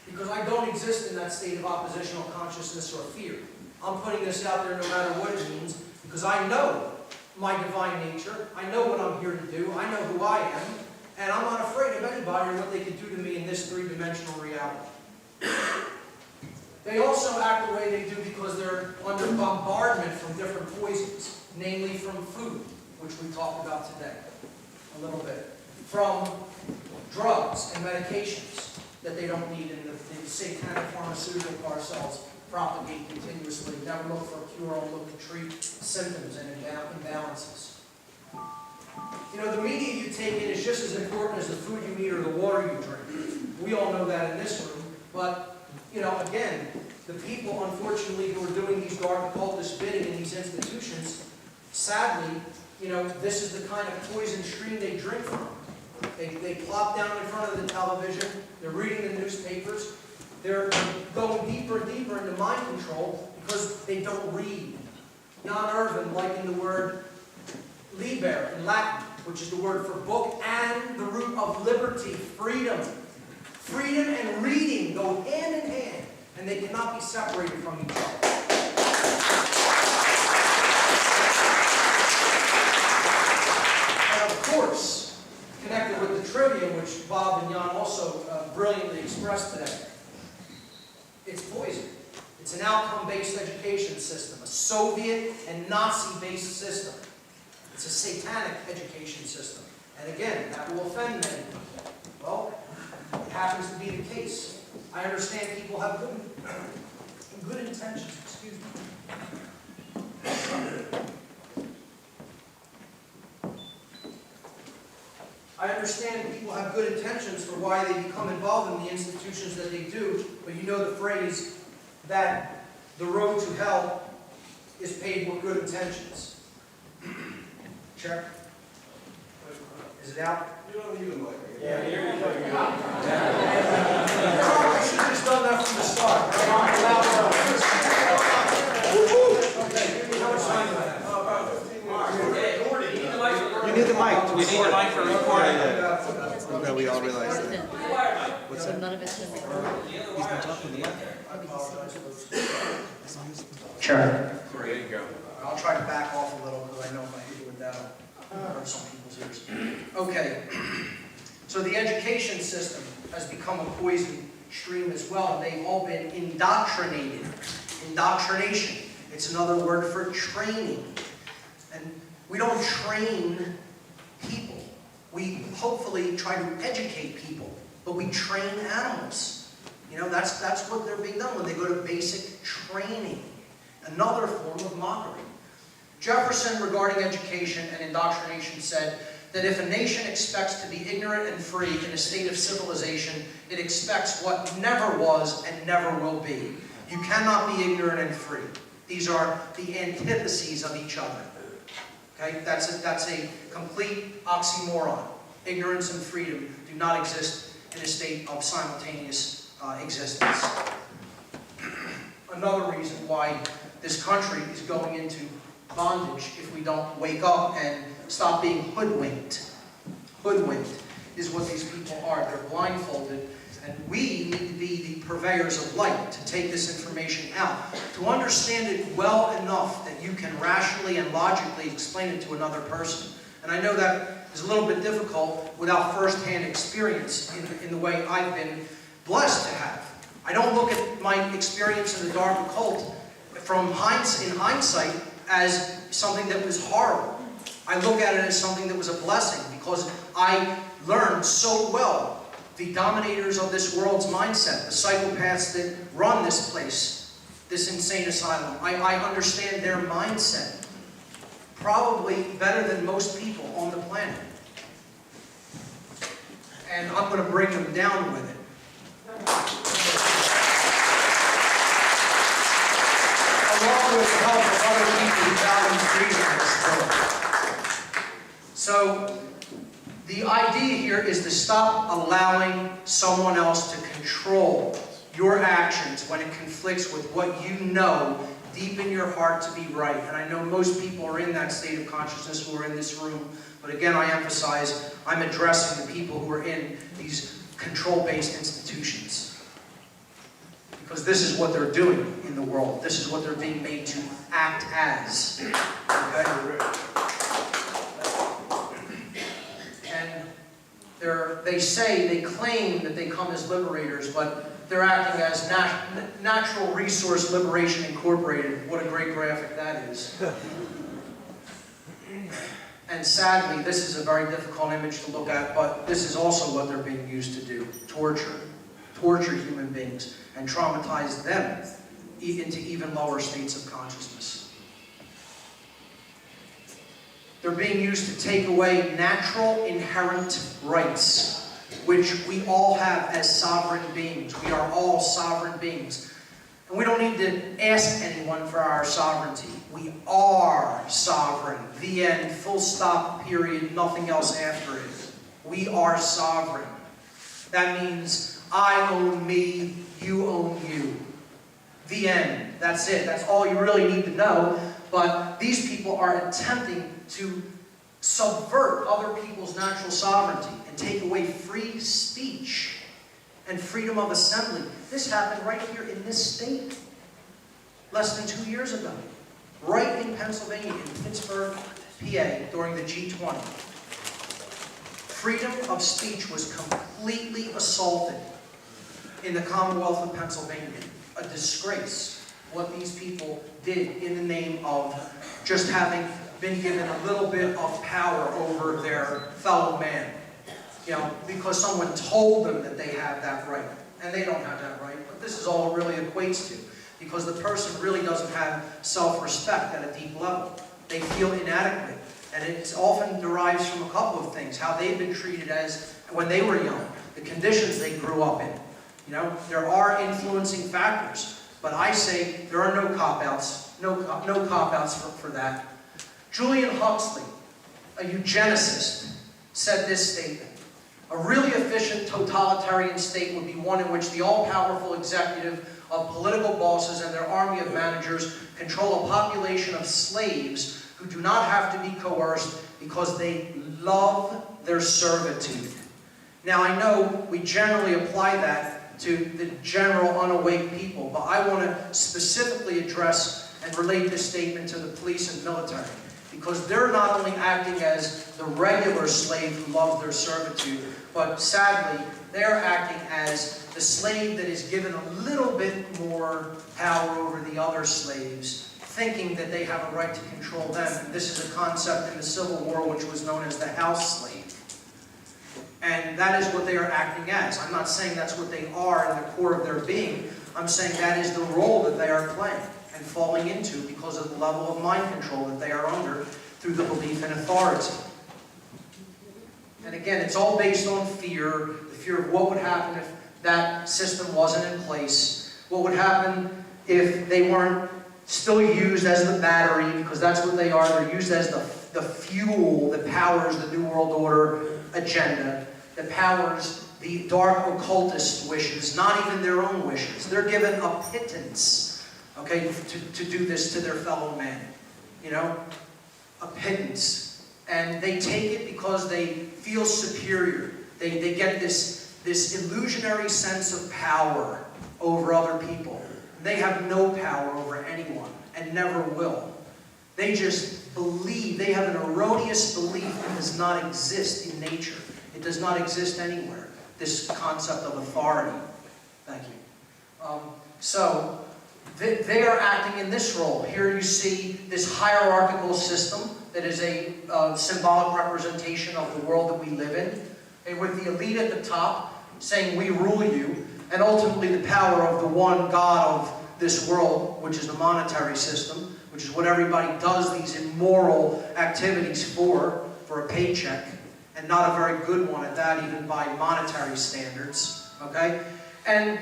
Because I don't exist in that state of oppositional consciousness or fear. I'm putting this out there no matter what it means, because I know my divine nature. I know what I'm here to do. I know who I am. And I'm not afraid of anybody or what they could do to me in this three-dimensional reality. They also act the way they do because they're under bombardment from different poisons, namely from food, which we talked about today a little bit, from drugs and medications that they don't need, and the satanic pharmaceutical cartels propagate continuously. Never look for a cure, only look to treat symptoms and imbalances. You know, the media you take in is just as important as the food you eat or the water you drink. We all know that in this room, but you know, again, the people, unfortunately, who are doing these dark occultist bidding in these institutions, sadly, you know, this is the kind of poison stream they drink from. They plop down in front of the television, they're reading the newspapers, they're going deeper and deeper into mind control because they don't read. Jan Irvin likened the word liber in Latin, which is the word for book, and the root of liberty, freedom. Freedom and reading go hand in hand, and they cannot be separated from each other. And of course, connected with the trivia, which Bob and Jan also brilliantly expressed today, it's poison. It's an outcome-based education system, a Soviet and Nazi-based system. It's a satanic education system. And again, that will offend many people. Well, it happens to be the case. I understand people have good intentions. Excuse me. I understand people have good intentions for why they become involved in the institutions that they do, but you know the phrase that the road to hell is paved with good intentions. Check. Is it out? You don't need a mic. Yeah, here you go. I should have just done that from the start. Okay, give me how much time do I have? About 15 minutes. You need the mic to We need a mic for recording. Okay, we all realize that. What's none of it's been recorded. Chair. There you go. I'll try to back off a little because I know if I hit you with that, I'll hurt some people's ears. Okay, so the education system has become a poison stream as well, and they've all been indoctrinated. Indoctrination, it's another word for training. And we don't train people. We hopefully try to educate people, but we train animals. You know, that's what they're being done when they go to basic training. Another form of mockery. Jefferson, regarding education and indoctrination, said that if a nation expects to be ignorant and free in a state of civilization, it expects what never was and never will be. You cannot be ignorant and free. These are the antitheses of each other. Okay? That's a complete oxymoron. Ignorance and freedom do not exist in a state of simultaneous existence. Another reason why this country is going into bondage if we don't wake up and stop being hoodwinked. Hoodwinked is what these people are. They're blindfolded. And we need to be the purveyors of light, to take this information out, to understand it well enough that you can rationally and logically explain it to another person. And I know that is a little bit difficult without first-hand experience in the way I've been blessed to have. I don't look at my experience in the Dark Occult in hindsight as something that was horrible. I look at it as something that was a blessing because I learned so well the dominators of this world's mindset, the psychopaths that run this place, this insane asylum. I understand their mindset probably better than most people on the planet. And I'm going to bring them down with it. Along with the help of other people who value freedom in this world. So, the idea here is to stop allowing someone else to control your actions when it conflicts with what you know deep in your heart to be right. And I know most people are in that state of consciousness who are in this room. But again, I emphasize, I'm addressing the people who are in these control-based institutions. Because this is what they're doing in the world. This is what they're being made to act as. Okay? And they claim that they come as liberators, but they're acting as Natural Resource Liberation Incorporated. What a great graphic that is. And sadly, this is a very difficult image to look at, but this is also what they're being used to do. Torture human beings and traumatize them into even lower states of consciousness. They're being used to take away natural inherent rights, which we all have as sovereign beings. We are all sovereign beings. And we don't need to ask anyone for our sovereignty. We are sovereign. The end. Full stop, period. Nothing else after it. We are sovereign. That means I own me, you own you. The end. That's it. That's all you really need to know. But these people are attempting to subvert other people's natural sovereignty and take away free speech and freedom of assembly. This happened right here in this state less than 2 years ago. Right in Pennsylvania, in Pittsburgh, PA, during the G20. Freedom of speech was completely assaulted in the Commonwealth of Pennsylvania. A disgrace, what these people did in the name of just having been given a little bit of power over their fellow man. You know, because someone told them that they have that right. And they don't have that right. But this is all it really equates to. Because the person really doesn't have self-respect at a deep level. They feel inadequate. And it often derives from a couple of things. How they've been treated as when they were young. The conditions they grew up in. You know, there are influencing factors. But I say there are no cop-outs. No cop-outs for that. Julian Huxley, a eugenicist, said this statement. A really efficient totalitarian state would be one in which the all-powerful executive of political bosses and their army of managers control a population of slaves who do not have to be coerced because they love their servitude. Now I know we generally apply that to the general unawake people. But I want to specifically address and relate this statement to the police and military, because they're not only acting as the regular slave who loves their servitude, but sadly, they're acting as the slave that is given a little bit more power over the other slaves, thinking that they have a right to control them. And this is a concept in the Civil War which was known as the house slave. And that is what they are acting as. I'm not saying that's what they are in the core of their being. I'm saying that is the role that they are playing and falling into because of the level of mind control that they are under through the belief in authority. And again, it's all based on fear, the fear of what would happen if that system wasn't in place, what would happen if they weren't still used as the battery, because that's what they are. They're used as the fuel that powers the New World Order agenda, that powers the dark occultist wishes, not even their own wishes. They're given a pittance, okay, to do this to their fellow man. You know, a pittance. And they take it because they feel superior. They get this illusionary sense of power over other people. They have no power over anyone and never will. They just believe, they have an erroneous belief that does not exist in nature. It does not exist anywhere, this concept of authority. Thank you. So, they are acting in this role. Here you see this hierarchical system that is a symbolic representation of the world that we live in. And with the elite at the top saying, we rule you, and ultimately the power of the one God of this world, which is the monetary system, which is what everybody does these immoral activities for a paycheck, and not a very good one at that, even by monetary standards, okay? And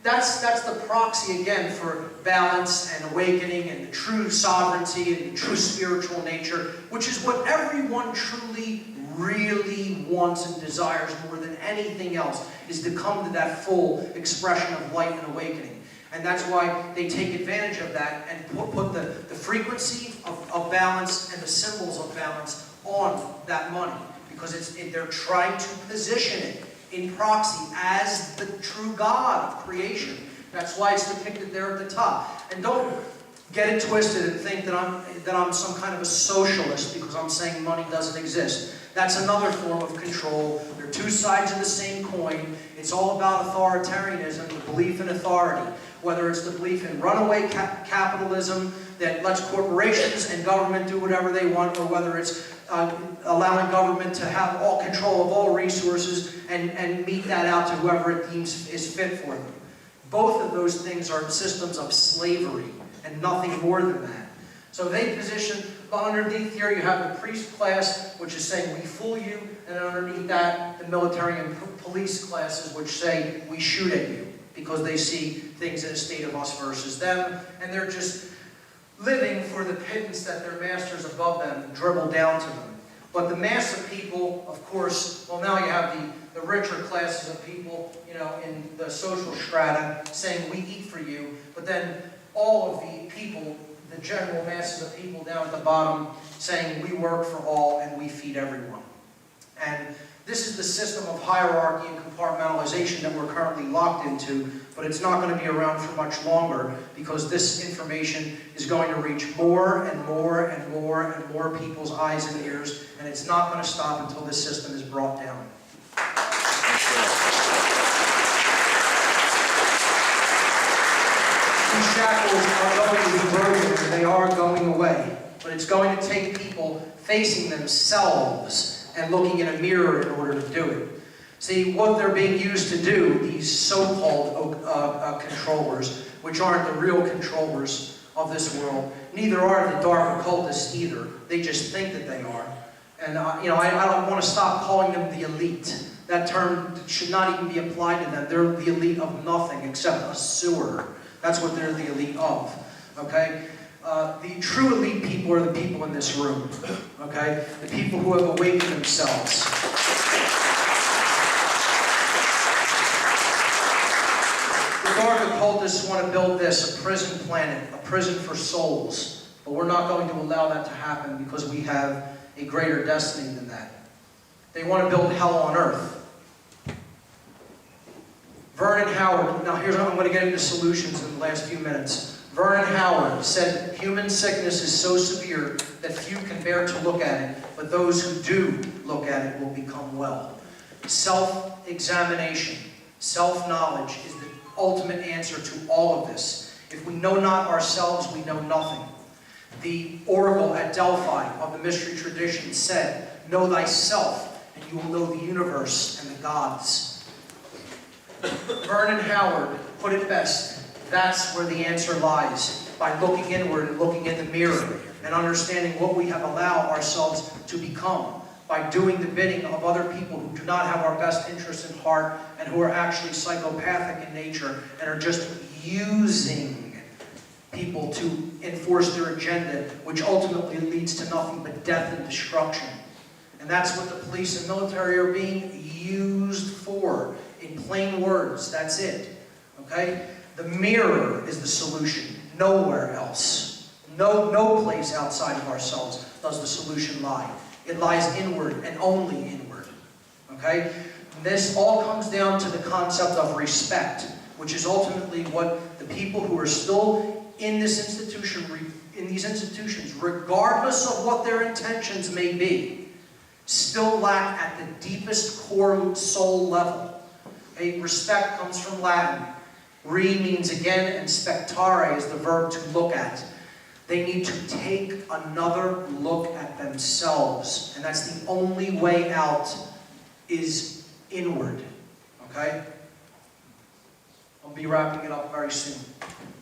that's the proxy, again, for balance and awakening and the true sovereignty and the true spiritual nature, which is what everyone truly, really wants and desires more than anything else, is to come to that full expression of light and awakening. And that's why they take advantage of that and put the frequency of balance and the symbols of balance on that money. Because they're trying to position it in proxy as the true God of creation. That's why it's depicted there at the top. And don't get it twisted and think that I'm some kind of a socialist because I'm saying money doesn't exist. That's another form of control. They're two sides of the same coin. It's all about authoritarianism, the belief in authority. Whether it's the belief in runaway capitalism that lets corporations and government do whatever they want, or whether it's allowing government to have all control of all resources and mete that out to whoever it deems is fit for them. Both of those things are systems of slavery and nothing more than that. So they position, underneath here you have the priest class, which is saying we fool you, and underneath that the military and police classes, which say we shoot at you, because they see things in a state of us versus them, and they're just living for the pittance that their masters above them dribble down to them. But the mass of people, of course, well, now you have the richer classes of people, you know, in the social strata saying we eat for you, but then all of the people, the general masses of people down at the bottom saying we work for all and we feed everyone. And this is the system of hierarchy and compartmentalization that we're currently locked into, but it's not going to be around for much longer because this information is going to reach more and more and more and more people's eyes and ears, and it's not going to stop until this system is brought down. These shackles are going to be broken, and they are going away, but it's going to take people facing themselves and looking in a mirror in order to do it. See, what they're being used to do, these so-called controllers, which aren't the real controllers of this world, neither are the dark occultists either. They just think that they are. And you know, I don't want to stop calling them the elite. That term should not even be applied to them. They're the elite of nothing except a sewer. That's what they're the elite of. Okay? The true elite people are the people in this room, okay? The people who have awakened themselves. The dark occultists want to build this, a prison planet, a prison for souls. But we're not going to allow that to happen because we have a greater destiny than that. They want to build hell on earth Vernon Howard, now here's how I'm going to get into solutions in the last few minutes. Vernon Howard said, human sickness is so severe that few can bear to look at it, but those who do look at it will become well. Self-examination, self-knowledge is the ultimate answer to all of this. If we know not ourselves, we know nothing. The oracle at Delphi of the mystery tradition said, know thyself, and you will know the universe and the gods. Vernon Howard put it best. That's where the answer lies, by looking inward and looking in the mirror and understanding what we have allowed ourselves to become, by doing the bidding of other people who do not have our best interests in heart and who are actually psychopathic in nature and are just using people to enforce their agenda, which ultimately leads to nothing but death and destruction. And that's what the police and military are being used for. In plain words, that's it. Okay? The mirror is the solution, nowhere else. No place outside of ourselves does the solution lie. It lies inward and only inward. Okay? This all comes down to the concept of respect, which is ultimately what the people who are still in this institution, in these institutions, regardless of what their intentions may be, still lack at the deepest core soul level. Okay? Respect comes from Latin. Re means again, and spectare is the verb to look at. They need to take another look at themselves. And that's the only way out is inward. Okay? I'll be wrapping it up very soon.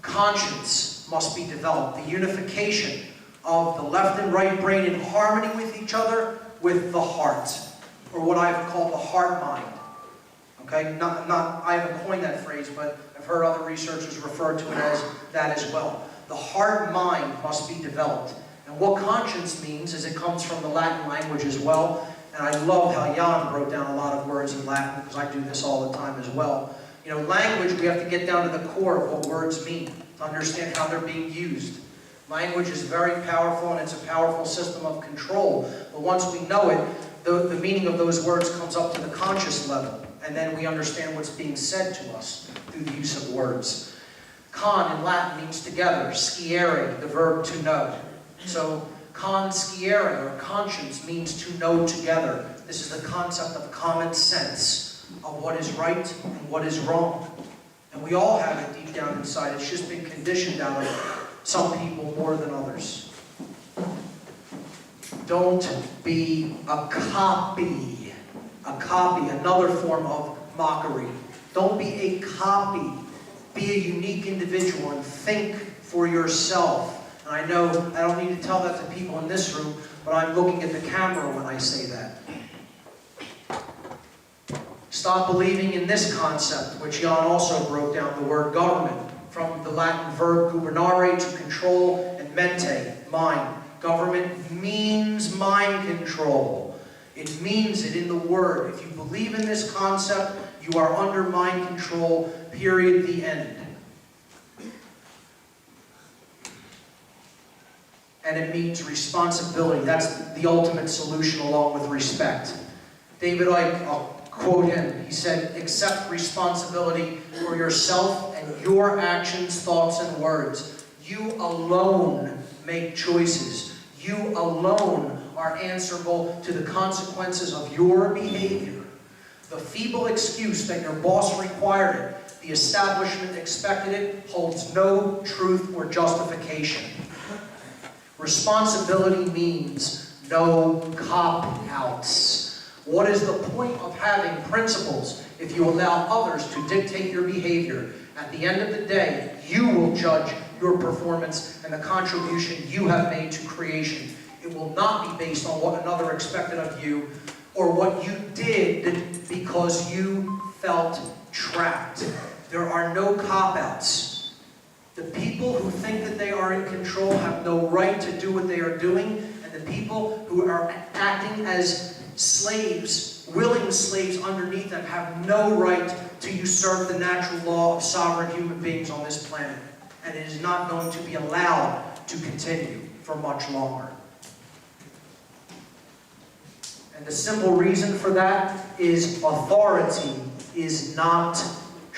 Conscience must be developed. The unification of the left and right brain in harmony with each other, with the heart. Or what I've called the heart-mind. Okay? I haven't coined that phrase, but I've heard other researchers refer to it as that as well. The heart-mind must be developed. And what conscience means is it comes from the Latin language as well. And I love how Jan wrote down a lot of words in Latin, because I do this all the time as well. You know, language, we have to get down to the core of what words mean, to understand how they're being used. Language is very powerful, and it's a powerful system of control. But once we know it, the meaning of those words comes up to the conscious level. And then we understand what's being said to us through the use of words. Con in Latin means together. Sciere, the verb to know. So consciere, or conscience, means to know together. This is the concept of common sense, of what is right and what is wrong. And we all have it deep down inside. It's just been conditioned out of some people more than others. Don't be a copy. A copy, another form of mockery. Don't be a copy. Be a unique individual and think for yourself. And I know I don't need to tell that to people in this room, but I'm looking at the camera when I say that. Stop believing in this concept, which Jan also broke down, the word government, from the Latin verb gubernare, to control, and mente, mind. Government means mind control. It means it in the word. If you believe in this concept, you are under mind control, period, the end. And it means responsibility. That's the ultimate solution along with respect. David Icke, I'll quote him, he said, accept responsibility for yourself and your actions, thoughts, and words. You alone make choices. You alone are answerable to the consequences of your behavior. The feeble excuse that your boss required it, the establishment expected it, holds no truth or justification. Responsibility means no cop-outs. What is the point of having principles if you allow others to dictate your behavior? At the end of the day, you will judge your performance and the contribution you have made to creation. It will not be based on what another expected of you or what you did because you felt trapped. There are no cop-outs. The people who think that they are in control have no right to do what they are doing, and the people who are acting as slaves, willing slaves underneath them, have no right to usurp the natural law of sovereign human beings on this planet. And it is not going to be allowed to continue for much longer. And the simple reason for that is authority is not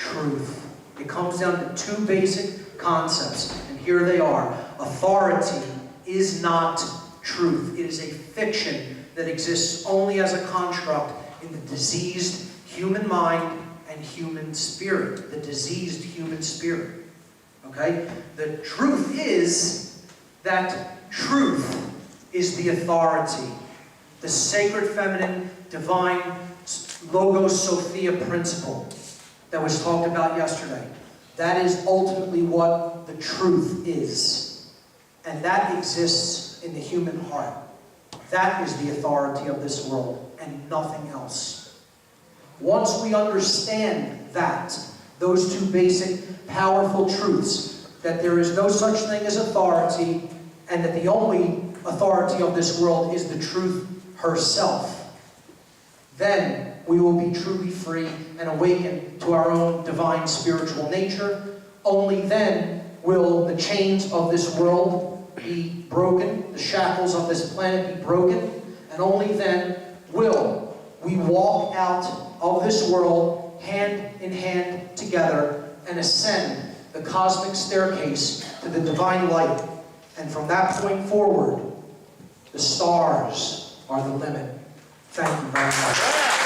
truth. It comes down to two basic concepts, and here they are. Authority is not truth. It is a fiction that exists only as a construct in the diseased human mind and human spirit. The diseased human spirit. Okay? The truth is that truth is the authority. The sacred feminine, divine, Logos Sophia principle that was talked about yesterday. That is ultimately what the truth is. And that exists in the human heart. That is the authority of this world and nothing else. Once we understand that, those two basic, powerful truths, that there is no such thing as authority, and that the only authority of this world is the truth herself, then we will be truly free and awaken to our own divine spiritual nature. Only then will the chains of this world be broken, the shackles of this planet be broken, and only then will we walk out of this world hand in hand together and ascend the cosmic staircase to the divine light. And from that point forward, the stars are the limit. Thank you very much.